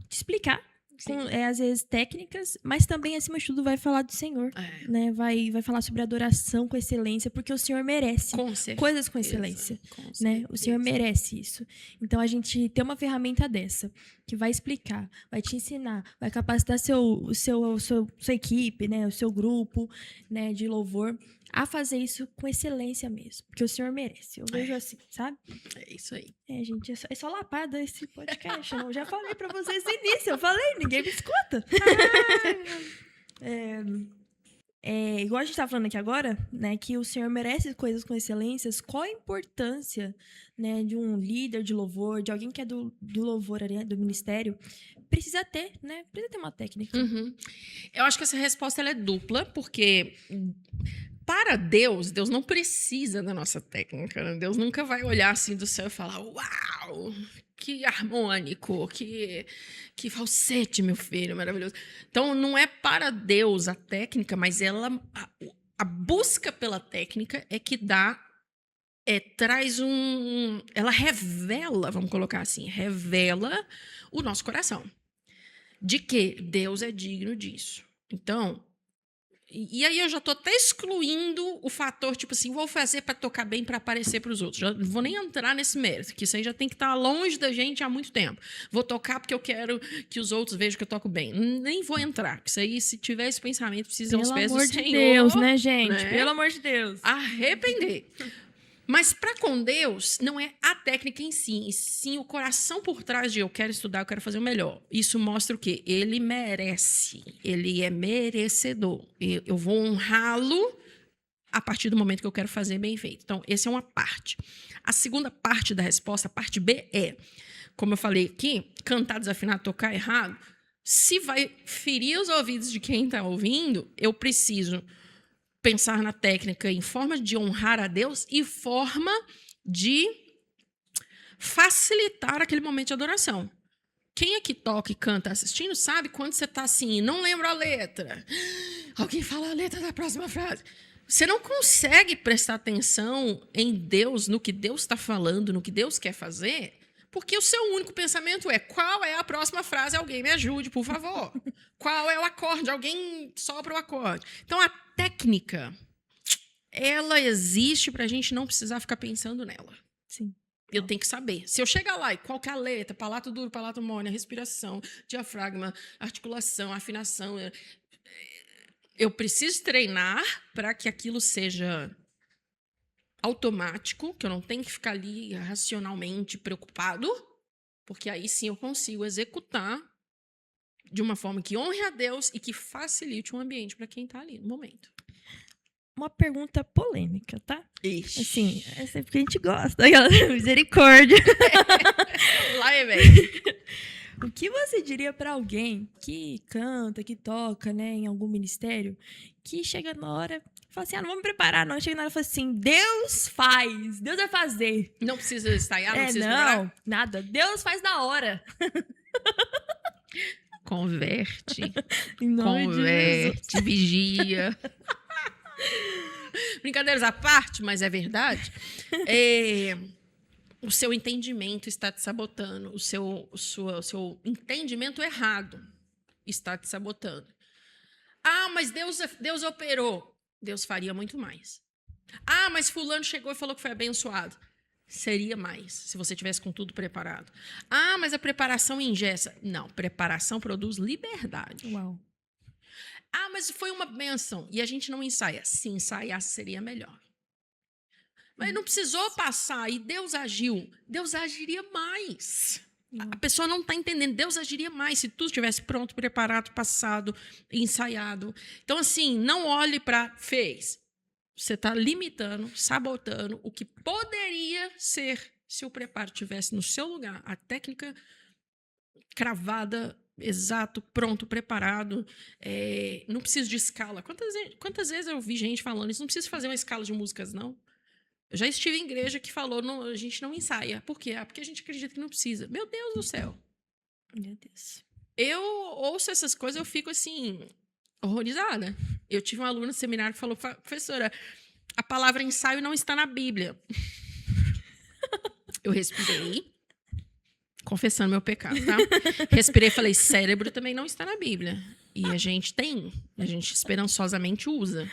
Speaker 2: te explicar, com, às vezes, técnicas, mas também, acima de tudo, vai falar do Senhor. Né? Vai falar sobre adoração com excelência, porque o Senhor merece coisas com excelência. Né? O Senhor merece isso. Então, a gente tem uma ferramenta dessa, que vai explicar, vai te ensinar, vai capacitar sua equipe, né? O seu grupo, né? De louvor, a fazer isso com excelência mesmo, porque o Senhor merece. Eu vejo assim, sabe?
Speaker 3: É isso aí.
Speaker 2: Gente, é só lapada esse podcast. Eu já falei pra vocês no início, ninguém me escuta. igual a gente tá falando aqui agora, né, que o Senhor merece coisas com excelências, qual a importância, né, de um líder de louvor, de alguém que é do louvor ali, do ministério, precisa ter uma técnica.
Speaker 3: Eu acho que essa resposta ela é dupla, porque para Deus não precisa da nossa técnica. Né? Deus nunca vai olhar assim do céu e falar, uau, que harmônico, que falsete, meu filho, maravilhoso. Então, não é para Deus a técnica, mas a busca pela técnica é que traz ela revela, vamos colocar assim, revela o nosso coração. De que Deus é digno disso. Então, e aí eu já tô até excluindo o fator, tipo assim, vou fazer para tocar bem, para aparecer para os outros. Já não vou nem entrar nesse mérito, que isso aí já tem que estar longe da gente há muito tempo. Vou tocar porque eu quero que os outros vejam que eu toco bem. Nem vou entrar, porque isso aí, se tiver esse pensamento, precisa ir aos pés do Senhor.
Speaker 2: Pelo amor de Deus, né, gente?
Speaker 3: Né?
Speaker 2: Pelo amor de Deus.
Speaker 3: Arrepender. Mas para com Deus, não é a técnica em si, e sim o coração por trás de eu quero estudar, eu quero fazer o melhor. Isso mostra o quê? Ele merece, ele é merecedor. Eu vou honrá-lo a partir do momento que eu quero fazer bem feito. Então, essa é uma parte. A segunda parte da resposta, a parte B, como eu falei aqui, cantar desafinado, tocar errado, se vai ferir os ouvidos de quem está ouvindo, eu preciso pensar na técnica em forma de honrar a Deus e forma de facilitar aquele momento de adoração. Quem é que toca e canta assistindo sabe quando você está assim, não lembra a letra. Alguém fala a letra da próxima frase. Você não consegue prestar atenção em Deus, no que Deus está falando, no que Deus quer fazer, porque o seu único pensamento é qual é a próxima frase? Alguém me ajude, por favor. Qual é o acorde? Alguém sopra o acorde. Então, a técnica, ela existe para a gente não precisar ficar pensando nela.
Speaker 2: Sim.
Speaker 3: Eu tenho que saber. Se eu chegar lá e qual que é a letra, palato duro, palato mole, respiração, diafragma, articulação, afinação, eu preciso treinar para que aquilo seja automático, que eu não tenho que ficar ali racionalmente preocupado, porque aí sim eu consigo executar de uma forma que honre a Deus e que facilite o ambiente para quem está ali no momento.
Speaker 2: Uma pergunta polêmica, tá?
Speaker 3: Ixi.
Speaker 2: Assim, essa é porque a gente gosta. Misericórdia.
Speaker 3: Lá é bem.
Speaker 2: O que você diria para alguém que canta, que toca, né, em algum ministério, que chega na hora e fala assim, não vou me preparar, não. Chega na hora e fala assim, Deus faz, Deus vai fazer.
Speaker 3: Não precisa ensaiar, não precisa preparar?
Speaker 2: Não, nada. Deus faz na hora.
Speaker 3: Converte.
Speaker 2: Em nome de Jesus.
Speaker 3: Converte, vigia. Brincadeiras à parte, mas é verdade. O seu entendimento está te sabotando. O seu entendimento errado está te sabotando. Ah, mas Deus operou. Deus faria muito mais. Ah, mas fulano chegou e falou que foi abençoado. Seria mais, se você tivesse com tudo preparado. Ah, mas a preparação engessa. Não, preparação produz liberdade.
Speaker 2: Uau.
Speaker 3: Ah, mas foi uma bênção. E a gente não ensaia. Se ensaiasse, seria melhor. Mas não precisou passar e Deus agiu. Deus agiria mais. A pessoa não está entendendo. Deus agiria mais se tudo estivesse pronto, preparado, passado, ensaiado. Então, assim, não olhe para fez. Você está limitando, sabotando o que poderia ser se o preparo estivesse no seu lugar. A técnica cravada, exato, pronto, preparado. Não precisa de escala. Quantas vezes eu vi gente falando isso? Não precisa fazer uma escala de músicas, não. Eu já estive em igreja que falou, não, a gente não ensaia. Por quê? Porque a gente acredita que não precisa. Meu Deus do céu.
Speaker 2: Meu Deus.
Speaker 3: Eu ouço essas coisas, eu fico assim, horrorizada. Eu tive uma aluna no seminário que falou, professora, a palavra ensaio não está na Bíblia. Eu respirei, confessando meu pecado, tá? Respirei e falei, cérebro também não está na Bíblia. E a gente esperançosamente usa.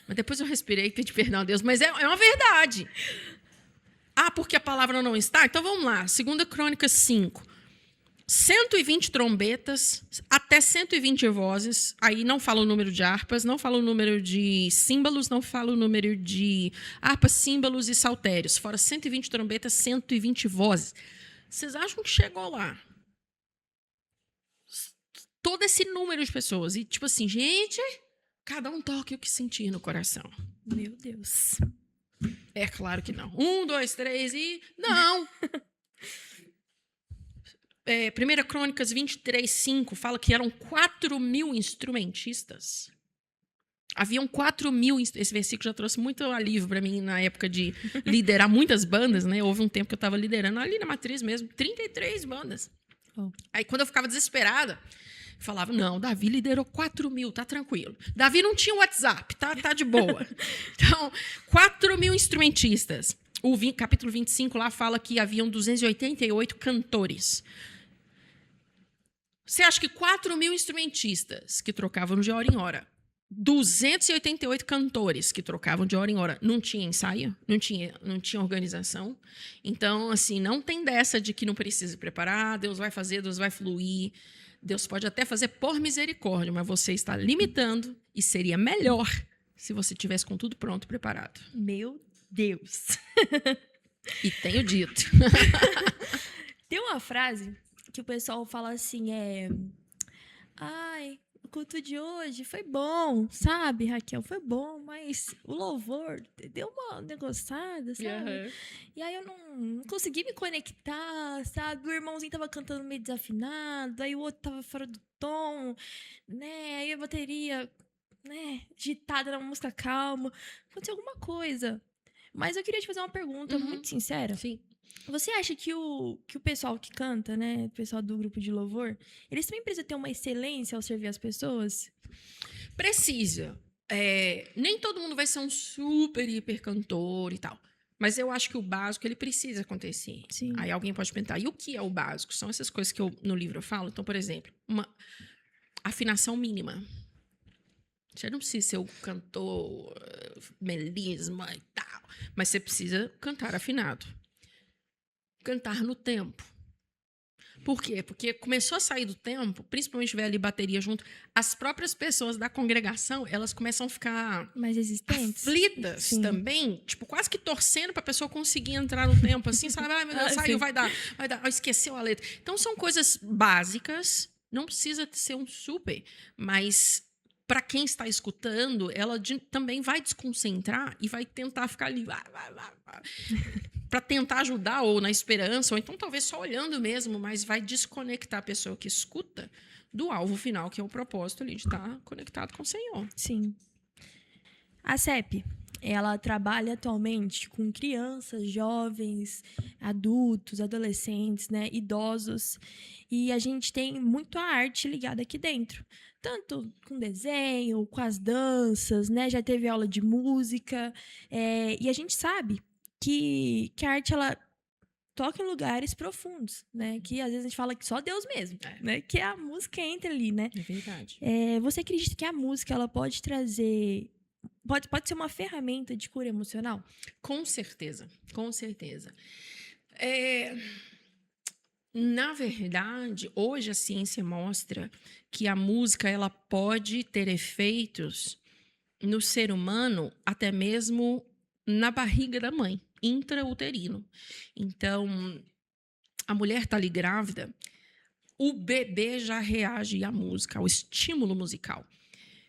Speaker 3: Mas depois eu respirei e pedi perdão a Deus. Mas é uma verdade. Ah, porque a palavra não está? Então vamos lá. 2 Crônicas 5. 120 trombetas, até 120 vozes. Aí não fala o número de harpas, não fala o número de símbolos, não fala o número de harpas, símbolos e saltérios. Fora 120 trombetas, 120 vozes. Vocês acham que chegou lá? Todo esse número de pessoas. E tipo assim, gente, cada um toque o que sentir no coração.
Speaker 2: Meu Deus.
Speaker 3: É claro que não. 1, 2, 3 e... Não! 1 Crônicas 23:5 fala que eram 4.000 instrumentistas. Haviam 4.000... Esse versículo já trouxe muito alívio para mim na época de liderar muitas bandas, né? Houve um tempo que eu estava liderando ali na Matriz mesmo, 33 bandas.
Speaker 2: Oh.
Speaker 3: Aí, quando eu ficava desesperada, eu falava, não, Davi liderou 4.000, tá tranquilo. Davi não tinha WhatsApp, tá de boa. Então, 4.000 instrumentistas. Capítulo 25 lá fala que haviam 288 cantores. Você acha que 4.000 instrumentistas que trocavam de hora em hora, 288 cantores que trocavam de hora em hora, não tinha ensaio, não tinha organização? Então, assim, não tem dessa de que não precisa preparar, Deus vai fazer, Deus vai fluir. Deus pode até fazer por misericórdia, mas você está limitando e seria melhor se você tivesse com tudo pronto, preparado.
Speaker 2: Meu Deus.
Speaker 3: E tenho dito.
Speaker 2: Tem uma frase que o pessoal fala assim, ai, o culto de hoje foi bom, sabe, Raquel? Foi bom, mas o louvor deu uma negociada, sabe? E aí eu não consegui me conectar, sabe? O irmãozinho tava cantando meio desafinado, aí o outro tava fora do tom, né? Aí a bateria, né, agitada na música calma. Aconteceu alguma coisa. Mas eu queria te fazer uma pergunta muito sincera.
Speaker 3: Sim.
Speaker 2: Você acha que o pessoal que canta, né, o pessoal do grupo de louvor, eles também precisam ter uma excelência ao servir as pessoas?
Speaker 3: Precisa. Nem todo mundo vai ser um super, hiper cantor e tal. Mas eu acho que o básico, ele precisa acontecer.
Speaker 2: Sim.
Speaker 3: Aí alguém pode perguntar, e o que é o básico? São essas coisas que no livro eu falo. Então, por exemplo, uma afinação mínima. Você não precisa ser o cantor, melisma e tal. Mas você precisa cantar afinado. Cantar no tempo. Por quê? Porque começou a sair do tempo, principalmente tiver ali bateria junto, as próprias pessoas da congregação, elas começam a ficar
Speaker 2: mais resistentes,
Speaker 3: aflitas. Sim. Também, tipo, quase que torcendo para a pessoa conseguir entrar no tempo, assim, sabe? Ai, meu Deus, saiu, vai dar. Esqueceu a letra. Então, são coisas básicas, não precisa ser um super, mas para quem está escutando, ela também vai desconcentrar e vai tentar ficar ali, para tentar ajudar, ou na esperança, ou então talvez só olhando mesmo, mas vai desconectar a pessoa que escuta do alvo final, que é o propósito ali de estar conectado com o Senhor.
Speaker 2: Sim. A CEP, ela trabalha atualmente com crianças, jovens, adultos, adolescentes, né, idosos, e a gente tem muito a arte ligada aqui dentro. Tanto com desenho, com as danças, né? Já teve aula de música. E a gente sabe que a arte, ela toca em lugares profundos, né? Que às vezes a gente fala que só Deus mesmo, né? Que a música entra ali, né?
Speaker 3: É verdade.
Speaker 2: Você acredita que a música, ela pode trazer... Pode ser uma ferramenta de cura emocional?
Speaker 3: Com certeza, com certeza. Na verdade, hoje a ciência mostra que a música ela pode ter efeitos no ser humano até mesmo na barriga da mãe, intrauterino. Então, a mulher está ali grávida, o bebê já reage à música, ao estímulo musical.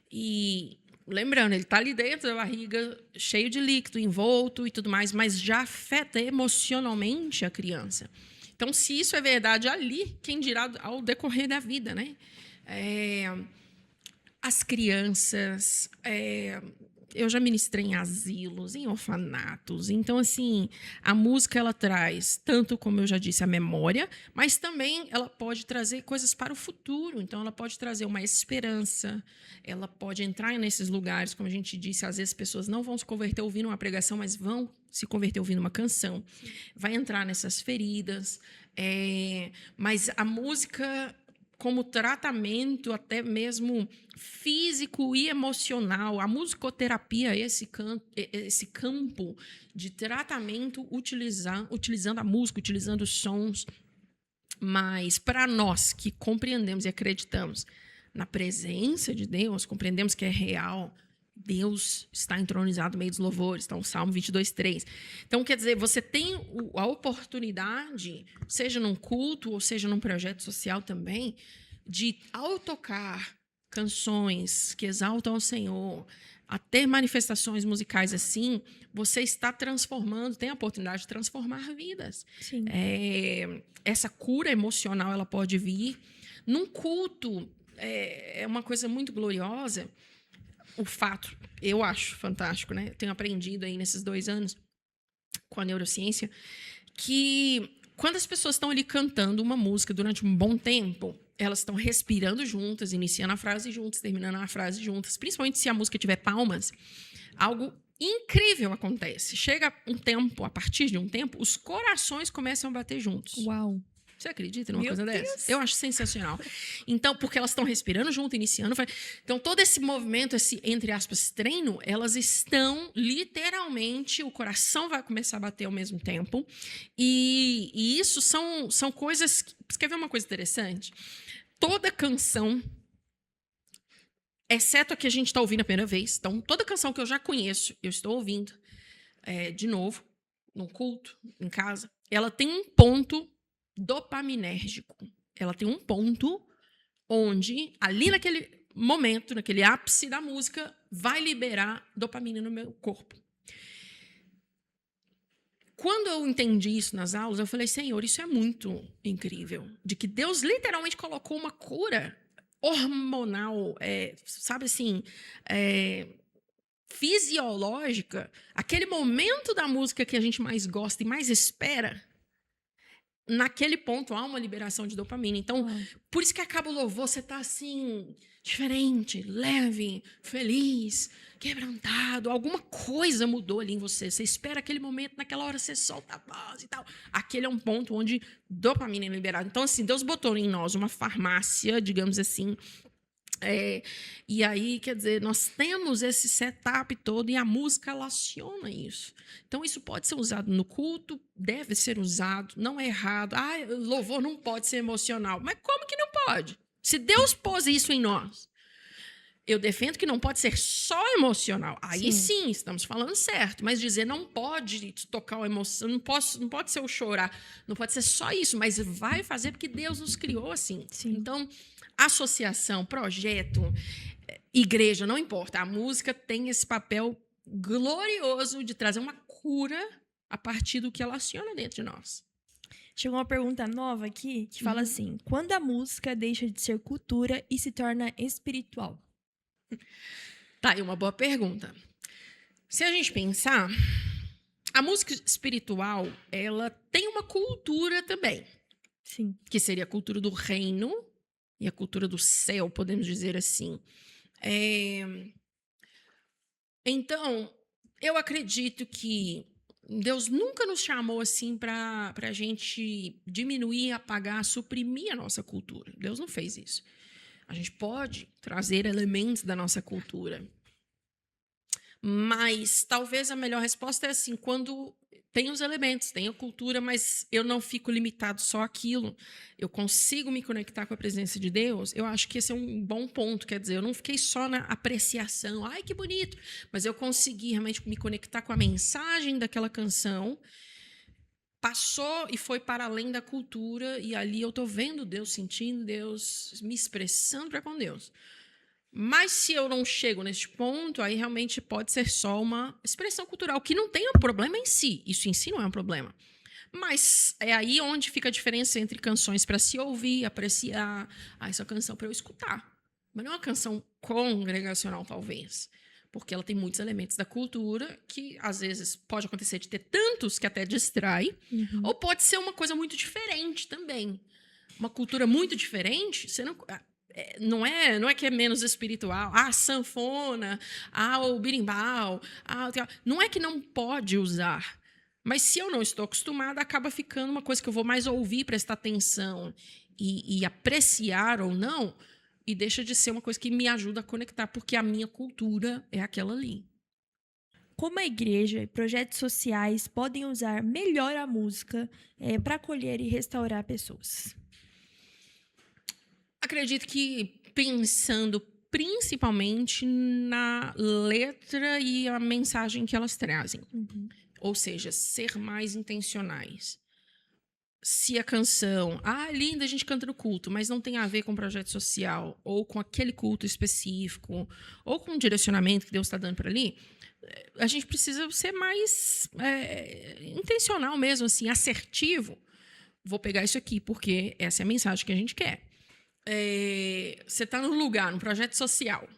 Speaker 3: E lembrando, ele está ali dentro da barriga, cheio de líquido, envolto e tudo mais, mas já afeta emocionalmente a criança. Então, se isso é verdade ali, quem dirá ao decorrer da vida, né? As crianças... eu já ministrei em asilos, em orfanatos. Então, assim, a música, ela traz, tanto como eu já disse, a memória, mas também ela pode trazer coisas para o futuro. Então, ela pode trazer uma esperança, ela pode entrar nesses lugares, como a gente disse, às vezes pessoas não vão se converter ouvindo uma pregação, mas vão se converter ouvindo uma canção. Vai entrar nessas feridas. Mas a música... como tratamento até mesmo físico e emocional. A musicoterapia é esse campo de tratamento utilizando a música, utilizando os sons. Mas para nós que compreendemos e acreditamos na presença de Deus, compreendemos que é real, Deus está entronizado no meio dos louvores, então, Salmo 22:3. Então, quer dizer, você tem a oportunidade, seja num culto ou seja num projeto social também, de, ao tocar canções que exaltam ao Senhor, a ter manifestações musicais assim, você está transformando, tem a oportunidade de transformar vidas.
Speaker 2: Sim.
Speaker 3: Essa cura emocional, ela pode vir. Num culto, é uma coisa muito gloriosa. O fato, eu acho fantástico, né? Tenho aprendido aí nesses 2 anos com a neurociência, que quando as pessoas estão ali cantando uma música durante um bom tempo, elas estão respirando juntas, iniciando a frase juntas, terminando a frase juntas. Principalmente se a música tiver palmas, algo incrível acontece. Chega um tempo, a partir de um tempo, os corações começam a bater juntos.
Speaker 2: Uau.
Speaker 3: Você acredita numa
Speaker 2: Meu
Speaker 3: coisa
Speaker 2: Deus.
Speaker 3: dessa? Eu acho sensacional. Então, porque elas estão respirando junto, iniciando. Então, todo esse movimento, esse, entre aspas, treino, elas estão literalmente, o coração vai começar a bater ao mesmo tempo. E isso são coisas... Você quer ver uma coisa interessante? Toda canção, exceto a que a gente está ouvindo a primeira vez, então, toda canção que eu já conheço, eu estou ouvindo de novo, num culto, em casa, ela tem um ponto dopaminérgico. Ela tem um ponto onde, ali naquele momento, naquele ápice da música, vai liberar dopamina no meu corpo. Quando eu entendi isso nas aulas, eu falei, Senhor, isso é muito incrível. De que Deus literalmente colocou uma cura hormonal, sabe assim, fisiológica. Aquele momento da música que a gente mais gosta e mais espera, naquele ponto há uma liberação de dopamina. Então, por isso que acaba o louvor, você está assim, diferente, leve, feliz, quebrantado. Alguma coisa mudou ali em você. Você espera aquele momento, naquela hora você solta a voz e tal. Aquele é um ponto onde dopamina é liberada. Então, assim, Deus botou em nós uma farmácia, digamos assim. E aí, quer dizer, nós temos esse setup todo e a música ela aciona isso. Então, isso pode ser usado no culto, deve ser usado, não é errado. Louvor não pode ser emocional. Mas como que não pode? Se Deus pôs isso em nós, eu defendo que não pode ser só emocional. Aí sim, estamos falando certo. Mas dizer não pode tocar a emoção, não pode ser o chorar, não pode ser só isso, mas vai fazer porque Deus nos criou assim.
Speaker 2: Sim.
Speaker 3: Então, associação, projeto, igreja, não importa. A música tem esse papel glorioso de trazer uma cura a partir do que ela aciona dentro de nós.
Speaker 2: Chegou uma pergunta nova aqui que fala assim: quando a música deixa de ser cultura e se torna espiritual?
Speaker 3: Tá, é uma boa pergunta. Se a gente pensar, a música espiritual, ela tem uma cultura também.
Speaker 2: Sim.
Speaker 3: Que seria a cultura do reino e a cultura do céu, podemos dizer assim. Então, eu acredito que Deus nunca nos chamou assim para a gente diminuir, apagar, suprimir a nossa cultura. Deus não fez isso. A gente pode trazer elementos da nossa cultura. Mas talvez a melhor resposta é assim, quando tem os elementos, tem a cultura, mas eu não fico limitado só àquilo. Eu consigo me conectar com a presença de Deus. Eu acho que esse é um bom ponto. Quer dizer, eu não fiquei só na apreciação. Ai, que bonito! Mas eu consegui realmente me conectar com a mensagem daquela canção. Passou e foi para além da cultura. E ali eu estou vendo Deus, sentindo Deus, me expressando para com Deus. Mas se eu não chego nesse ponto, aí realmente pode ser só uma expressão cultural, que não tem um problema em si. Isso em si não é um problema. Mas é aí onde fica a diferença entre canções para se ouvir, apreciar. Essa canção para eu escutar. Mas não é uma canção congregacional, talvez. Porque ela tem muitos elementos da cultura que, às vezes, pode acontecer de ter tantos que até distrai. Ou pode ser uma coisa muito diferente também. Uma cultura muito diferente, você não... Não é que é menos espiritual. Sanfona, o birimbau. Não é que não pode usar. Mas se eu não estou acostumada, acaba ficando uma coisa que eu vou mais ouvir, prestar atenção e apreciar ou não, e deixa de ser uma coisa que me ajuda a conectar, porque a minha cultura é aquela ali.
Speaker 2: Como a igreja e projetos sociais podem usar melhor a música para acolher e restaurar pessoas?
Speaker 3: Acredito que pensando principalmente na letra e a mensagem que elas trazem. Ou seja, ser mais intencionais. se a canção, linda, a gente canta no culto, mas não tem a ver com o projeto social, ou com aquele culto específico, ou com o direcionamento que Deus está dando para ali, a gente precisa ser mais intencional mesmo, assim, assertivo. Vou pegar isso aqui, porque essa é a mensagem que a gente quer. Você está num lugar, num projeto social,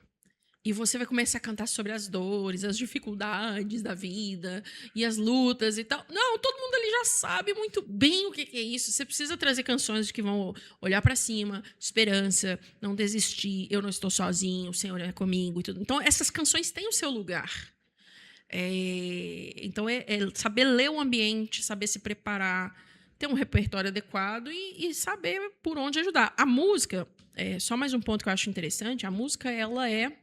Speaker 3: e você vai começar a cantar sobre as dores, as dificuldades da vida e as lutas e tal. Não, todo mundo ali já sabe muito bem o que é isso. Você precisa trazer canções que vão olhar para cima, esperança, não desistir, eu não estou sozinho, o Senhor é comigo e tudo. Então, essas canções têm o seu lugar. Então, saber ler o ambiente, saber se preparar, ter um repertório adequado e saber por onde ajudar. A música, só mais um ponto que eu acho interessante, a música, ela é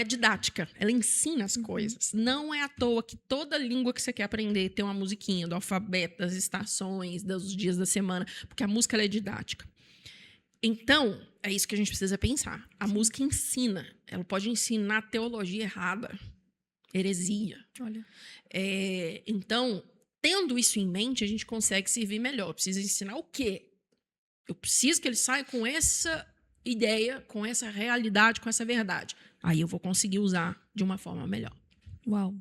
Speaker 3: didática, ela ensina as coisas. Não é à toa que toda língua que você quer aprender tem uma musiquinha do alfabeto, das estações, dos dias da semana, porque a música ela é didática. Então, é isso que a gente precisa pensar. A música ensina, ela pode ensinar teologia errada, heresia.
Speaker 2: Olha.
Speaker 3: Então, tendo isso em mente, a gente consegue servir melhor. Precisa ensinar o quê? Eu preciso que ele saia com essa ideia, com essa realidade, com essa verdade. Aí eu vou conseguir usar de uma forma melhor.
Speaker 2: Uau!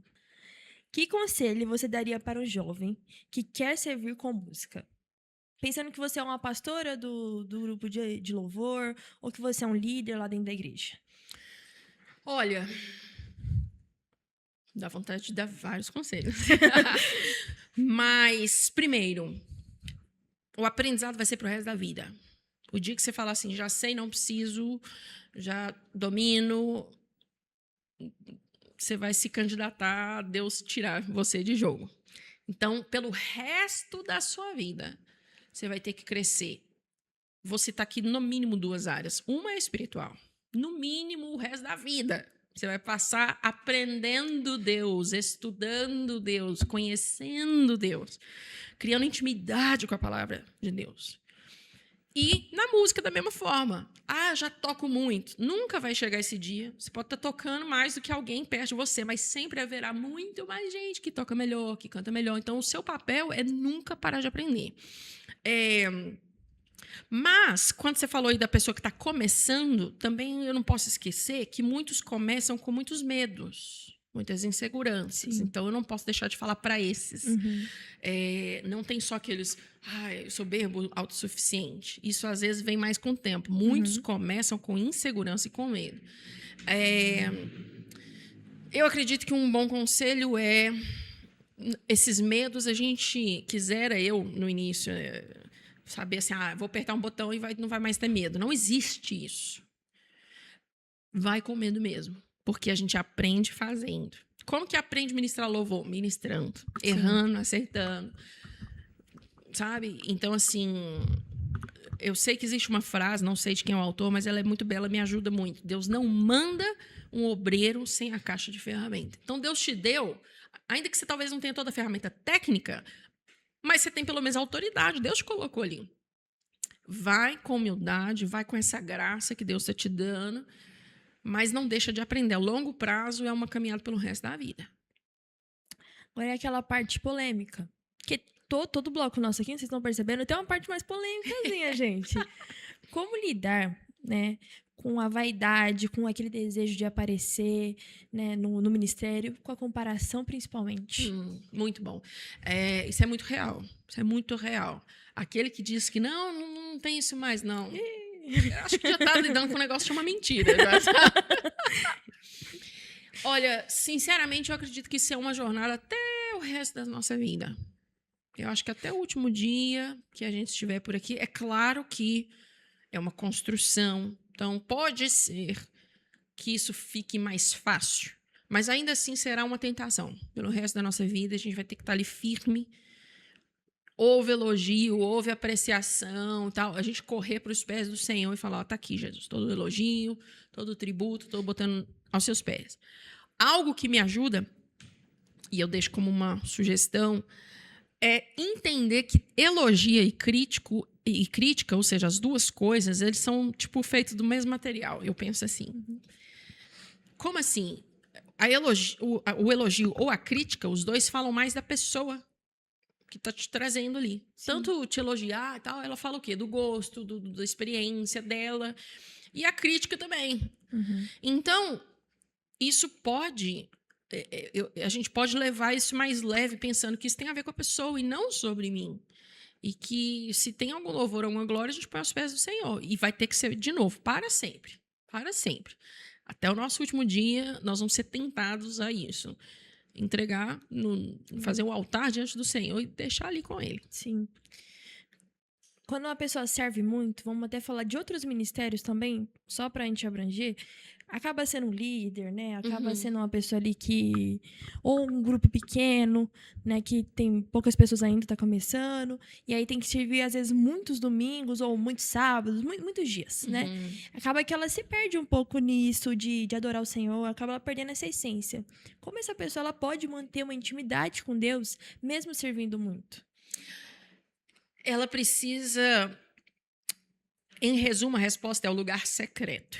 Speaker 2: Que conselho você daria para um jovem que quer servir com música? Pensando que você é uma pastora do grupo de louvor ou que você é um líder lá dentro da igreja.
Speaker 3: Olha, dá vontade de dar vários conselhos. Mas, primeiro, o aprendizado vai ser pro resto da vida. O dia que você falar assim, já sei, não preciso, já domino, você vai se candidatar a Deus tirar você de jogo. Então, pelo resto da sua vida, você vai ter que crescer. Vou citar aqui, no mínimo, 2 áreas. Uma é espiritual. No mínimo, o resto da vida. Você vai passar aprendendo Deus, estudando Deus, conhecendo Deus, criando intimidade com a palavra de Deus. E na música, da mesma forma. Já toco muito. Nunca vai chegar esse dia. Você pode estar tocando mais do que alguém perto de você, mas sempre haverá muito mais gente que toca melhor, que canta melhor. Então, o seu papel é nunca parar de aprender. Mas, quando você falou aí da pessoa que está começando, também eu não posso esquecer que muitos começam com muitos medos, muitas inseguranças. Sim. Então, eu não posso deixar de falar para esses.
Speaker 2: Uhum.
Speaker 3: Não tem só aqueles, soberbo, autossuficiente. Isso, às vezes, vem mais com o tempo. Muitos começam com insegurança e com medo. Eu acredito que um bom conselho é esses medos, a gente quisera, eu, no início, saber assim, vou apertar um botão e não vai mais ter medo. Não existe isso. Vai com medo mesmo. Porque a gente aprende fazendo. Como que aprende a ministrar louvor? Ministrando. Sim. Errando, acertando. Sabe? Então, assim, eu sei que existe uma frase, não sei de quem é o autor, mas ela é muito bela, me ajuda muito. Deus não manda um obreiro sem a caixa de ferramenta. Então, Deus te deu, ainda que você talvez não tenha toda a ferramenta técnica, mas você tem pelo menos a autoridade, Deus te colocou ali. Vai com humildade, vai com essa graça que Deus está te dando, mas não deixa de aprender. A longo prazo é uma caminhada pelo resto da vida.
Speaker 2: Agora é aquela parte polêmica. Porque todo bloco nosso aqui, vocês estão percebendo, tem uma parte mais polêmicazinha, gente. Como lidar, né, com a vaidade, com aquele desejo de aparecer, né, no ministério, com a comparação principalmente?
Speaker 3: Muito bom. Isso é muito real. Isso é muito real. Aquele que diz que não tem isso mais, não. Eu acho que já está lidando com um negócio que chama mentira. Olha, sinceramente, eu acredito que isso é uma jornada até o resto da nossa vida. Eu acho que até o último dia que a gente estiver por aqui, é claro que é uma construção. Então, pode ser que isso fique mais fácil, mas ainda assim será uma tentação. Pelo resto da nossa vida, a gente vai ter que estar ali firme. Houve elogio, houve apreciação, tal. A gente correr para os pés do Senhor e falar, tá aqui, Jesus, todo elogio, todo tributo, estou botando aos seus pés. Algo que me ajuda, e eu deixo como uma sugestão, é entender que elogio e crítica, ou seja, as duas coisas, eles são tipo feitos do mesmo material. Eu penso assim. Como assim? O elogio ou a crítica, os dois falam mais da pessoa que tá te trazendo ali. Sim. Tanto te elogiar e tal, ela fala o quê? Do gosto, da experiência dela. E a crítica também.
Speaker 2: Uhum.
Speaker 3: Então, isso pode... a gente pode levar isso mais leve, pensando que isso tem a ver com a pessoa e não sobre mim. E que se tem algum louvor, alguma glória, a gente põe aos pés do Senhor. E vai ter que ser, de novo, para sempre. Para sempre. Até o nosso último dia, nós vamos ser tentados a isso. Entregar, fazer um altar diante do Senhor e deixar ali com Ele.
Speaker 2: Sim. Quando uma pessoa serve muito, vamos até falar de outros ministérios também, só pra gente abranger, acaba sendo um líder, né? Acaba sendo uma pessoa ali que... Ou um grupo pequeno, né? Que tem poucas pessoas ainda, tá começando. E aí tem que servir, às vezes, muitos domingos ou muitos sábados, muitos dias, né? Acaba que ela se perde um pouco nisso de adorar o Senhor, acaba ela perdendo essa essência. Como essa pessoa ela pode manter uma intimidade com Deus, mesmo servindo muito?
Speaker 3: Ela precisa... Em resumo, a resposta é o lugar secreto.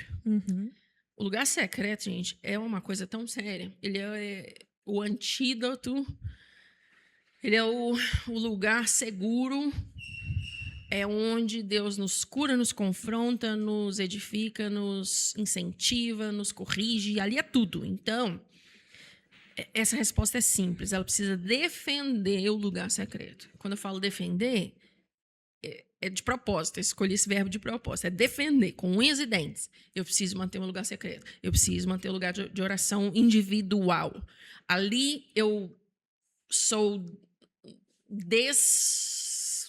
Speaker 3: O lugar secreto, gente, é uma coisa tão séria. Ele é o antídoto, ele é o lugar seguro, é onde Deus nos cura, nos confronta, nos edifica, nos incentiva, nos corrige, ali é tudo. Então, essa resposta é simples, ela precisa defender o lugar secreto. Quando eu falo defender... É de propósito, eu escolhi esse verbo de propósito, é defender, com unhas e dentes. Eu preciso manter um lugar secreto, eu preciso manter um lugar de oração individual. Ali eu sou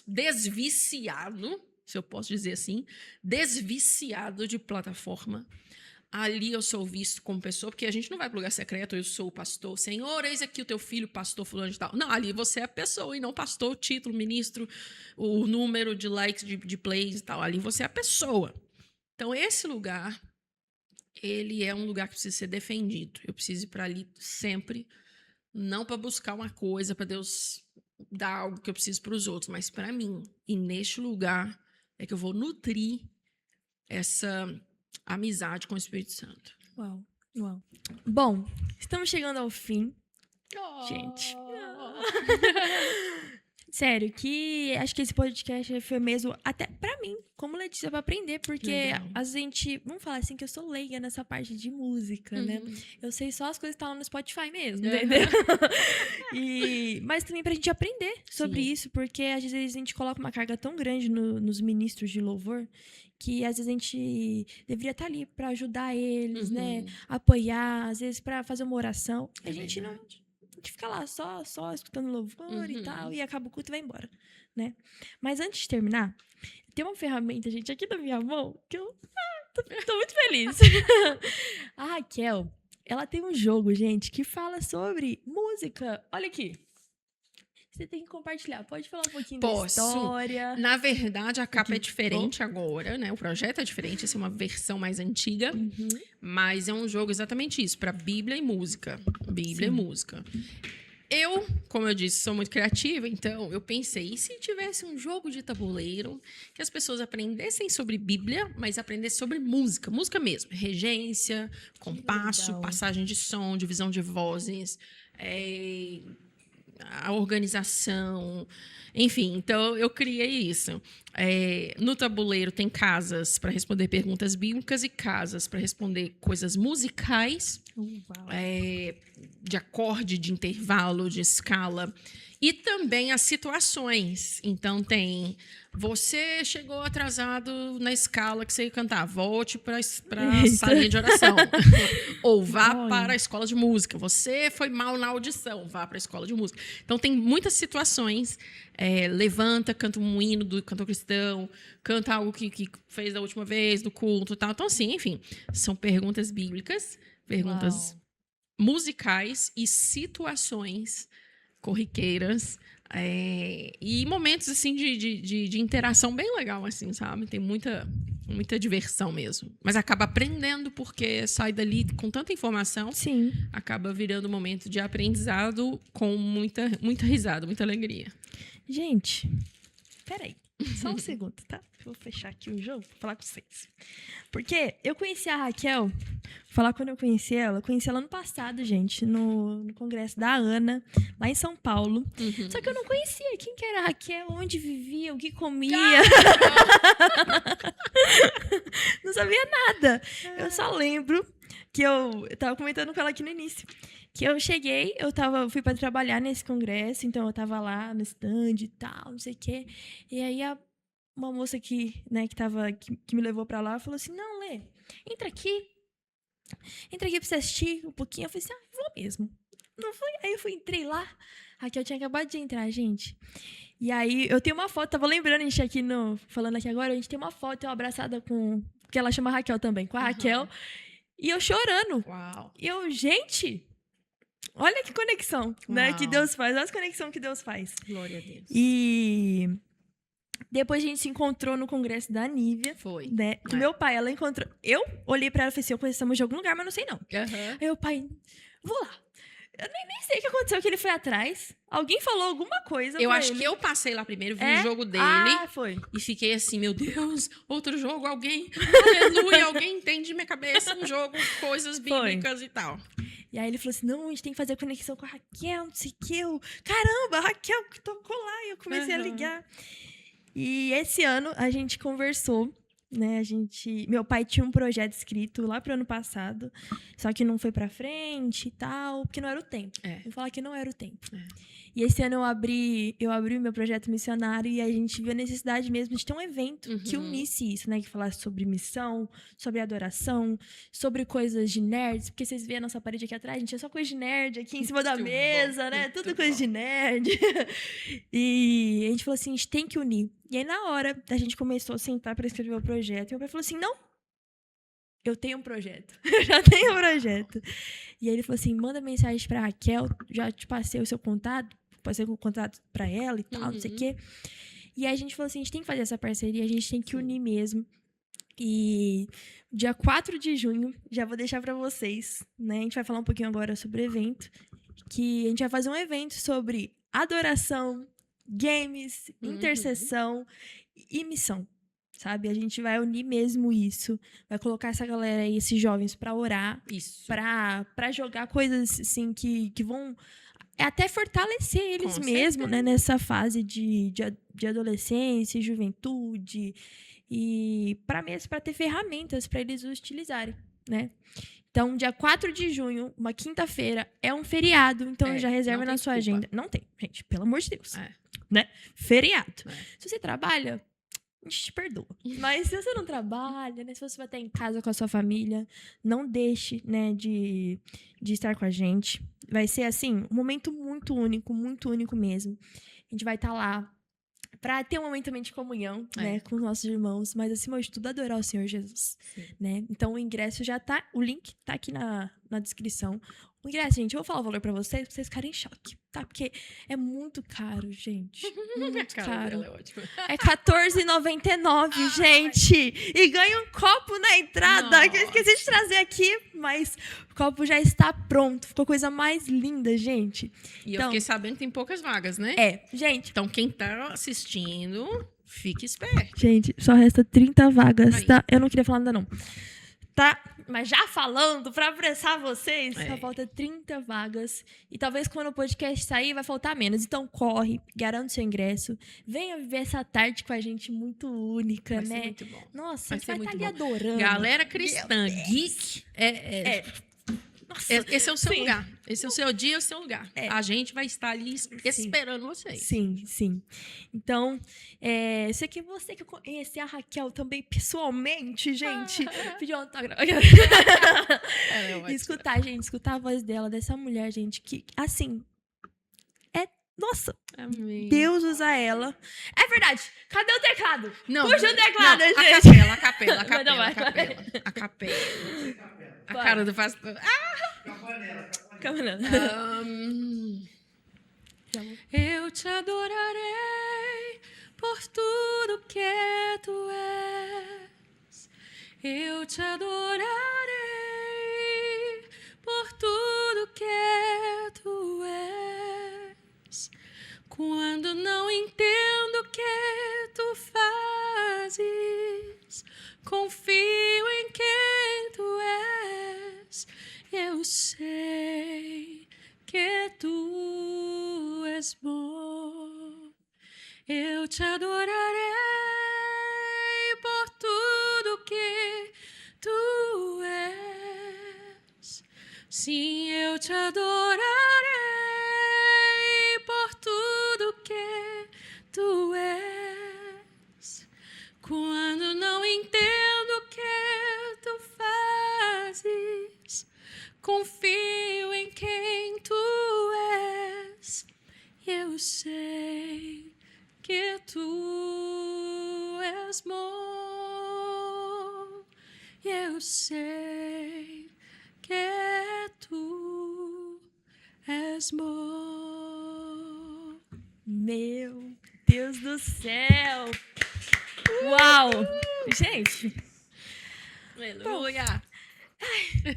Speaker 3: desviciado, se eu posso dizer assim, desviciado de plataforma. Ali eu sou visto como pessoa, porque a gente não vai para o lugar secreto, eu sou o pastor, Senhor, eis aqui o teu filho, pastor fulano de tal. Não, ali você é a pessoa e não pastor, o título, ministro, o número de likes, de plays e tal. Ali você é a pessoa. Então, esse lugar, ele é um lugar que precisa ser defendido. Eu preciso ir para ali sempre, não para buscar uma coisa, para Deus dar algo que eu preciso para os outros, mas para mim. E neste lugar é que eu vou nutrir essa... amizade com o Espírito Santo.
Speaker 2: Uau. Bom, estamos chegando ao fim. Gente. Sério, que acho que esse podcast foi mesmo, até pra mim, como Letícia, pra aprender, porque a gente, vamos falar assim, que eu sou leiga nessa parte de música, né? Eu sei só as coisas que estão no Spotify mesmo, entendeu? Mas também pra gente aprender sobre isso, porque às vezes a gente coloca uma carga tão grande nos ministros de louvor, que às vezes a gente deveria estar ali para ajudar eles, né? Apoiar, às vezes para fazer uma oração. A gente não... A gente fica lá só escutando louvor e tal, e acaba o culto e vai embora, né? Mas antes de terminar, tem uma ferramenta, gente, aqui na minha mão, que eu tô muito feliz. A Raquel, ela tem um jogo, gente, que fala sobre música. Olha aqui. Você tem que compartilhar. Pode falar um pouquinho da história.
Speaker 3: Na verdade, a capa é diferente agora, né? O projeto é diferente, essa é uma versão mais antiga. Mas é um jogo exatamente isso, para Bíblia e música. Bíblia e música. Eu, como eu disse, sou muito criativa, então eu pensei, e se tivesse um jogo de tabuleiro que as pessoas aprendessem sobre Bíblia, mas aprendessem sobre música, música mesmo, regência, compasso, passagem de som, divisão de vozes, a organização, enfim, então eu criei isso. No tabuleiro tem casas para responder perguntas bíblicas e casas para responder coisas musicais, de acorde, de intervalo, de escala, e também as situações. Então tem, você chegou atrasado na escala que você ia cantar, volte para a salinha de oração. Ou vá para a escola de música. Você foi mal na audição, vá para a escola de música. Então tem muitas situações. Levanta, canta um hino do cantor cristão, canta algo que fez da última vez, do culto e tal. Então, assim, enfim, são perguntas bíblicas, perguntas musicais e situações corriqueiras, e momentos assim de interação bem legal, assim, sabe? Tem muita diversão mesmo. Mas acaba aprendendo, porque sai dali com tanta informação.
Speaker 2: Sim.
Speaker 3: Acaba virando um momento de aprendizado com muita risada, muita alegria.
Speaker 2: Gente, peraí. Só um segundo, tá? Vou fechar aqui o jogo pra falar com vocês. Porque eu conheci a Raquel, falar quando eu conheci ela ano passado, gente, no congresso da Ana, lá em São Paulo. Só que eu não conhecia quem que era a Raquel, onde vivia, o que comia. Não sabia nada. Eu só lembro que eu tava comentando com ela aqui no início. Que eu cheguei, fui para trabalhar nesse congresso, então eu tava lá no stand e tal, não sei o quê. E aí uma moça que me levou para lá falou assim: "Não, Lê, entra aqui pra você assistir um pouquinho". Eu falei assim: "Ah, vou mesmo". Não foi? Aí entrei lá. Raquel tinha acabado de entrar, gente. E aí eu tenho uma foto, tava lembrando, a gente aqui falando aqui agora, a gente tem uma foto, eu abraçada porque ela chama Raquel também, com a Raquel. E eu chorando.
Speaker 3: Uau.
Speaker 2: E gente, olha que conexão, né, que Deus faz. Olha a conexão que Deus faz.
Speaker 3: Glória a Deus.
Speaker 2: E depois a gente se encontrou no congresso da Nívia.
Speaker 3: Foi.
Speaker 2: Né? Que meu pai, ela encontrou... Eu olhei pra ela e falei assim, eu conhecemos de algum lugar, mas não sei não. Aí o pai, vou lá. Eu nem sei o que aconteceu, que ele foi atrás. Alguém falou alguma coisa.
Speaker 3: Eu acho que eu passei lá primeiro, vi o jogo dele.
Speaker 2: Foi.
Speaker 3: E fiquei assim, meu Deus, outro jogo, alguém, aleluia, alguém entende minha cabeça, um jogo, coisas bíblicas e tal.
Speaker 2: E aí ele falou assim, não, a gente tem que fazer conexão com a Raquel, não sei o que. Caramba, a Raquel que tocou lá. E eu comecei a ligar. E esse ano a gente conversou, né? Meu pai tinha um projeto escrito lá pro ano passado, só que não foi pra frente e tal, porque não era o tempo. Vou falar que não era o tempo. E esse ano eu abri o meu projeto missionário e a gente viu a necessidade mesmo de ter um evento que unisse isso, né? Que falasse sobre missão, sobre adoração, sobre coisas de nerds, porque vocês veem a nossa parede aqui atrás, gente, é só coisa de nerd aqui em cima da mesa, né? Tudo coisa de nerd. E a gente falou assim, a gente tem que unir. E aí, na hora, a gente começou a sentar para escrever o projeto. E meu pai falou assim, não, eu tenho um projeto. Eu já tenho um projeto. E aí ele falou assim, manda mensagem pra Raquel, já te passei o seu contato, passei o contato pra ela e tal, não sei o quê. E aí a gente falou assim, a gente tem que fazer essa parceria, a gente tem que unir mesmo. E dia 4 de junho, já vou deixar pra vocês, né? A gente vai falar um pouquinho agora sobre o evento, que a gente vai fazer um evento sobre adoração, games, intercessão e missão, sabe? A gente vai unir mesmo isso, vai colocar essa galera aí, esses jovens pra orar, pra jogar coisas assim que vão até fortalecer eles mesmo, né? Nessa fase de adolescência e juventude e pra ter ferramentas pra eles utilizarem, né? Então, dia 4 de junho, uma quinta-feira, é um feriado, então já reserva na sua agenda. Não tem, gente, pelo amor de Deus. Né? Feriado. Se você trabalha, a gente te perdoa. Mas se você não trabalha, né? Se você vai estar em casa com a sua família, não deixe, né, de estar com a gente. Vai ser, assim, um momento muito único mesmo. A gente vai estar lá para ter um momento também de comunhão, né, com os nossos irmãos, mas acima de tudo adorar o Senhor Jesus, né? Então o ingresso já tá, o link tá aqui na descrição. O ingresso, gente, eu vou falar o valor para vocês ficarem em choque, tá? Porque é muito caro, gente. Muito caro. É R$14,99, gente. E ganha um copo na entrada, que eu esqueci de trazer aqui, mas o copo já está pronto. Ficou a coisa mais linda, gente.
Speaker 3: E então, eu fiquei sabendo que tem poucas vagas, né?
Speaker 2: Gente.
Speaker 3: Então, quem tá assistindo, fique esperto.
Speaker 2: Gente, só resta 30 vagas, tá? Eu não queria falar nada, não. Tá? Mas já falando, pra apressar vocês, só falta 30 vagas. E talvez quando o podcast sair, vai faltar menos. Então, corre, garante seu ingresso. Venha viver essa tarde com a gente muito única,
Speaker 3: vai
Speaker 2: né?
Speaker 3: Ser muito bom.
Speaker 2: Nossa, vai estar ali adorando.
Speaker 3: Galera cristã, geek, nossa, esse é o seu lugar. Esse é o seu dia, é o seu lugar. A gente vai estar ali esperando vocês.
Speaker 2: Sim. Então, sei que você que conhece a Raquel também pessoalmente, gente, pediu um autógrafo. Escutar a voz dela, dessa mulher, gente, que, assim, nossa,
Speaker 3: amém.
Speaker 2: Deus usa ela. É verdade. Cadê o teclado?
Speaker 3: Não,
Speaker 2: puxa o teclado,
Speaker 3: não,
Speaker 2: gente.
Speaker 3: A capela. A cara do pastor. Eu te adorarei por tudo que tu és. Eu te adorarei por tudo que tu és. Quando não entendo o que tu fazes, Confio em quem tu és. Eu sei que tu és bom. Eu te adorarei por tudo que tu és. Sim, eu te adorarei por tudo que tu és. Quando não entendo o que tu fazes, confio em quem tu és. Eu sei que tu és bom. Eu sei que tu és bom.
Speaker 2: Meu Deus do céu! Uau! Gente,
Speaker 3: Aleluia!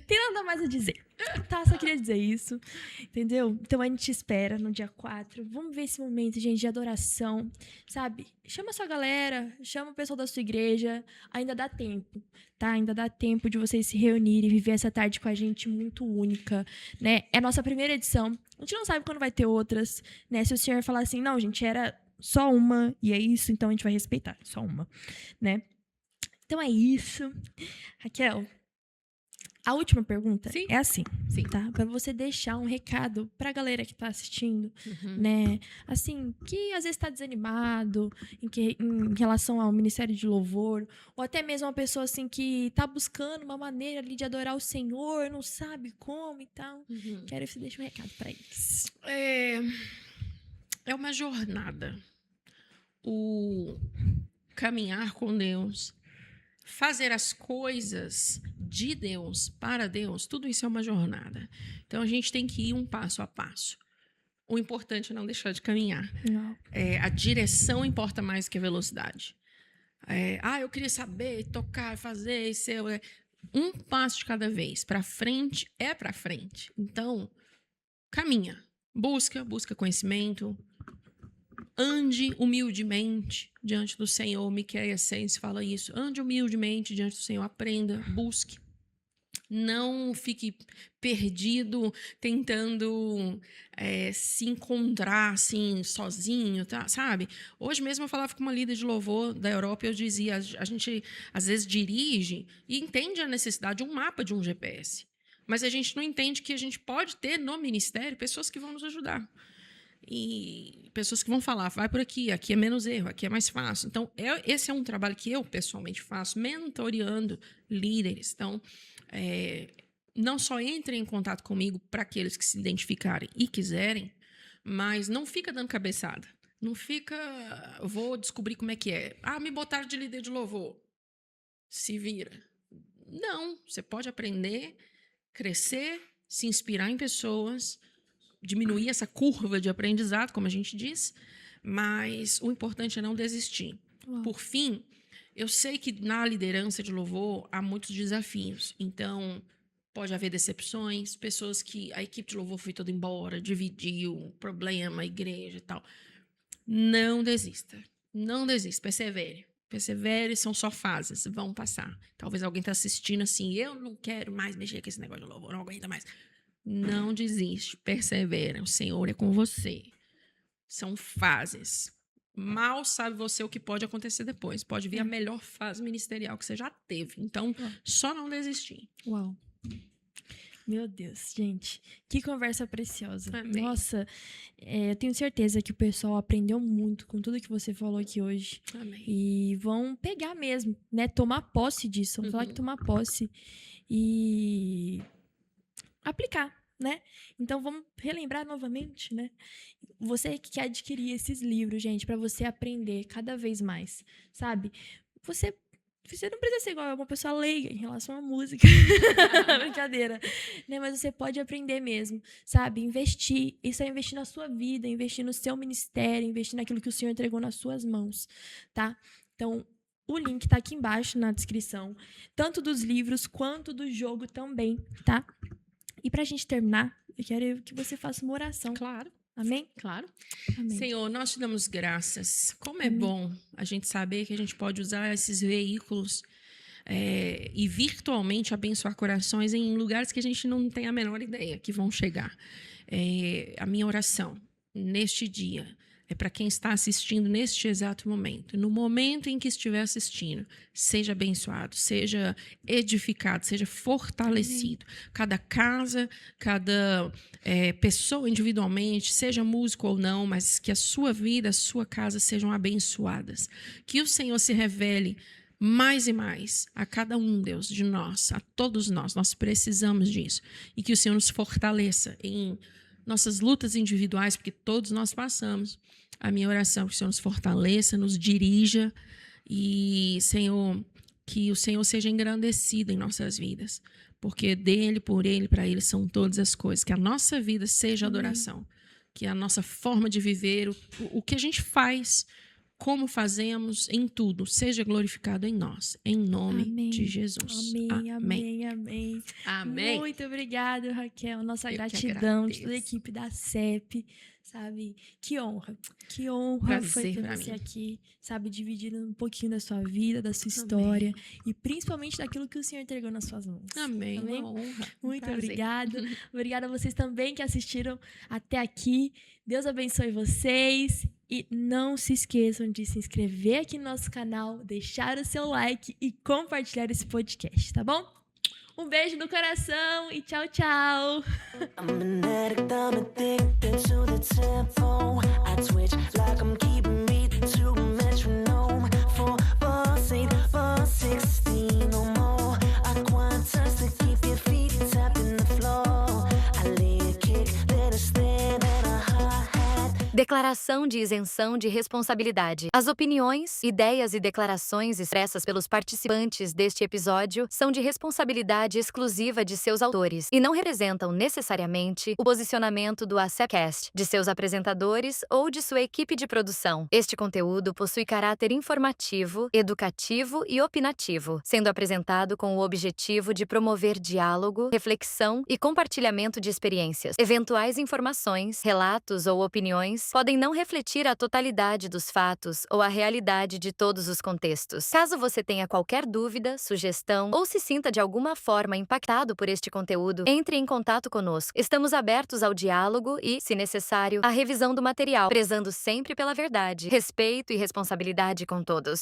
Speaker 2: tem nada mais a dizer. Tá, só queria dizer isso. Entendeu? Então a gente espera no dia 4. Vamos ver esse momento, gente, de adoração. Sabe? Chama a sua galera, chama o pessoal da sua igreja. Ainda dá tempo, tá? Ainda dá tempo de vocês se reunirem e viver essa tarde com a gente muito única, né? É a nossa primeira edição. A gente não sabe quando vai ter outras, né? Se o senhor falar assim, não, gente, era só uma e é isso, então a gente vai respeitar. Só uma, né? Então é isso. Raquel, a última pergunta
Speaker 3: Sim.
Speaker 2: é assim,
Speaker 3: Sim.
Speaker 2: tá? Para você deixar um recado pra galera que tá assistindo, né? Assim, que às vezes tá desanimado em relação ao Ministério de Louvor, ou até mesmo uma pessoa assim que tá buscando uma maneira ali de adorar o Senhor, não sabe como e tal. Quero que você deixe um recado pra eles.
Speaker 3: É uma jornada. O caminhar com Deus, fazer as coisas de Deus, para Deus, tudo isso é uma jornada. Então, a gente tem que ir um passo a passo. O importante é não deixar de caminhar.
Speaker 2: Não.
Speaker 3: A direção importa mais que a velocidade. Eu queria saber, tocar, fazer, ser... Um passo de cada vez. Para frente é para frente. Então, caminha. Busca conhecimento. Ande humildemente diante do Senhor. Miqueias 6 fala isso. Ande humildemente diante do Senhor. Aprenda, busque. Não fique perdido tentando se encontrar assim, sozinho, tá? Sabe? Hoje mesmo eu falava com uma líder de louvor da Europa e eu dizia, a gente às vezes dirige e entende a necessidade de um mapa, de um GPS. Mas a gente não entende que a gente pode ter no ministério pessoas que vão nos ajudar. E pessoas que vão falar, vai por aqui é menos erro, aqui é mais fácil. Então, esse é um trabalho que eu pessoalmente faço, mentoreando líderes. Então, não só entrem em contato comigo para aqueles que se identificarem e quiserem, mas não fica dando cabeçada. Não fica, vou descobrir como é que é. Me botaram de líder de louvor. Se vira. Não, você pode aprender, crescer, se inspirar em pessoas, diminuir essa curva de aprendizado, como a gente diz, mas o importante é não desistir. Por fim, eu sei que na liderança de louvor há muitos desafios, então pode haver decepções, pessoas que a equipe de louvor foi toda embora, dividiu, problema, a igreja e tal. Não desista, persevere, são só fases, vão passar. Talvez alguém está assistindo assim, eu não quero mais mexer com esse negócio de louvor, não aguento mais. Não desiste, persevera, o Senhor é com você. São fases. Mal sabe você o que pode acontecer depois. Pode vir a melhor fase ministerial que você já teve. Então, só não desistir.
Speaker 2: Uau. Meu Deus, gente. Que conversa preciosa.
Speaker 3: Amém.
Speaker 2: Nossa, eu tenho certeza que o pessoal aprendeu muito com tudo que você falou aqui hoje.
Speaker 3: Amém.
Speaker 2: E vão pegar mesmo, né? Tomar posse disso. Vamos falar que tomar posse. E aplicar, né? Então, vamos relembrar novamente, né? Você que quer adquirir esses livros, gente, para você aprender cada vez mais, sabe? Você não precisa ser igual uma pessoa leiga em relação à música. Brincadeira. Né? Mas você pode aprender mesmo, sabe? Investir. Isso é investir na sua vida, investir no seu ministério, investir naquilo que o Senhor entregou nas suas mãos, tá? Então, o link tá aqui embaixo na descrição, tanto dos livros quanto do jogo também, tá? E pra gente terminar, eu quero que você faça uma oração.
Speaker 3: Claro.
Speaker 2: Amém?
Speaker 3: Claro.
Speaker 2: Amém.
Speaker 3: Senhor, nós te damos graças. Como é bom a gente saber que a gente pode usar esses veículos e virtualmente abençoar corações em lugares que a gente não tem a menor ideia que vão chegar. A minha oração neste dia é para quem está assistindo neste exato momento. No momento em que estiver assistindo, seja abençoado, seja edificado, seja fortalecido. Cada casa, cada pessoa individualmente, seja músico ou não, mas que a sua vida, a sua casa sejam abençoadas. Que o Senhor se revele mais e mais a cada um, Deus, de nós, a todos nós. Nós precisamos disso. E que o Senhor nos fortaleça em nossas lutas individuais, porque todos nós passamos. A minha oração é que o Senhor nos fortaleça, nos dirija e, Senhor, que o Senhor seja engrandecido em nossas vidas, porque dele, por ele, para ele são todas as coisas. Que a nossa vida seja adoração, que a nossa forma de viver, o que a gente faz, como fazemos, em tudo, seja glorificado em nós, em nome de Jesus. Amém.
Speaker 2: Muito obrigada, Raquel. Nossa
Speaker 3: Eu que
Speaker 2: gratidão de
Speaker 3: agradeço.
Speaker 2: toda a equipe da CEP, sabe? Que honra
Speaker 3: Prazer
Speaker 2: foi ter
Speaker 3: pra
Speaker 2: você
Speaker 3: mim.
Speaker 2: aqui, sabe? Dividindo um pouquinho da sua vida, da sua história e principalmente daquilo que o Senhor entregou nas suas mãos.
Speaker 3: Amém.
Speaker 2: Amém?
Speaker 3: Uma honra.
Speaker 2: Muito
Speaker 3: Prazer.
Speaker 2: obrigada. Obrigada a vocês também que assistiram até aqui. Deus abençoe vocês. E não se esqueçam de se inscrever aqui no nosso canal, deixar o seu like e compartilhar esse podcast, tá bom? Um beijo no coração e tchau, tchau!
Speaker 4: I'm an addict, I'm addicted to the tempo. I twitch like I'm keeping beat to a metronome. 4 bars, 8 bars, 16 or more. I quantize to keep your feet tapping the floor. I lay a kick, then a stand and a hi-hat.
Speaker 5: Declaração de isenção de responsabilidade. As opiniões, ideias e declarações expressas pelos participantes deste episódio são de responsabilidade exclusiva de seus autores e não representam necessariamente o posicionamento do AcepCast, de seus apresentadores ou de sua equipe de produção. Este conteúdo possui caráter informativo, educativo e opinativo, sendo apresentado com o objetivo de promover diálogo, reflexão e compartilhamento de experiências. Eventuais informações, relatos ou opiniões podem não refletir a totalidade dos fatos ou a realidade de todos os contextos. Caso você tenha qualquer dúvida, sugestão ou se sinta de alguma forma impactado por este conteúdo, entre em contato conosco. Estamos abertos ao diálogo e, se necessário, à revisão do material, prezando sempre pela verdade, respeito e responsabilidade com todos.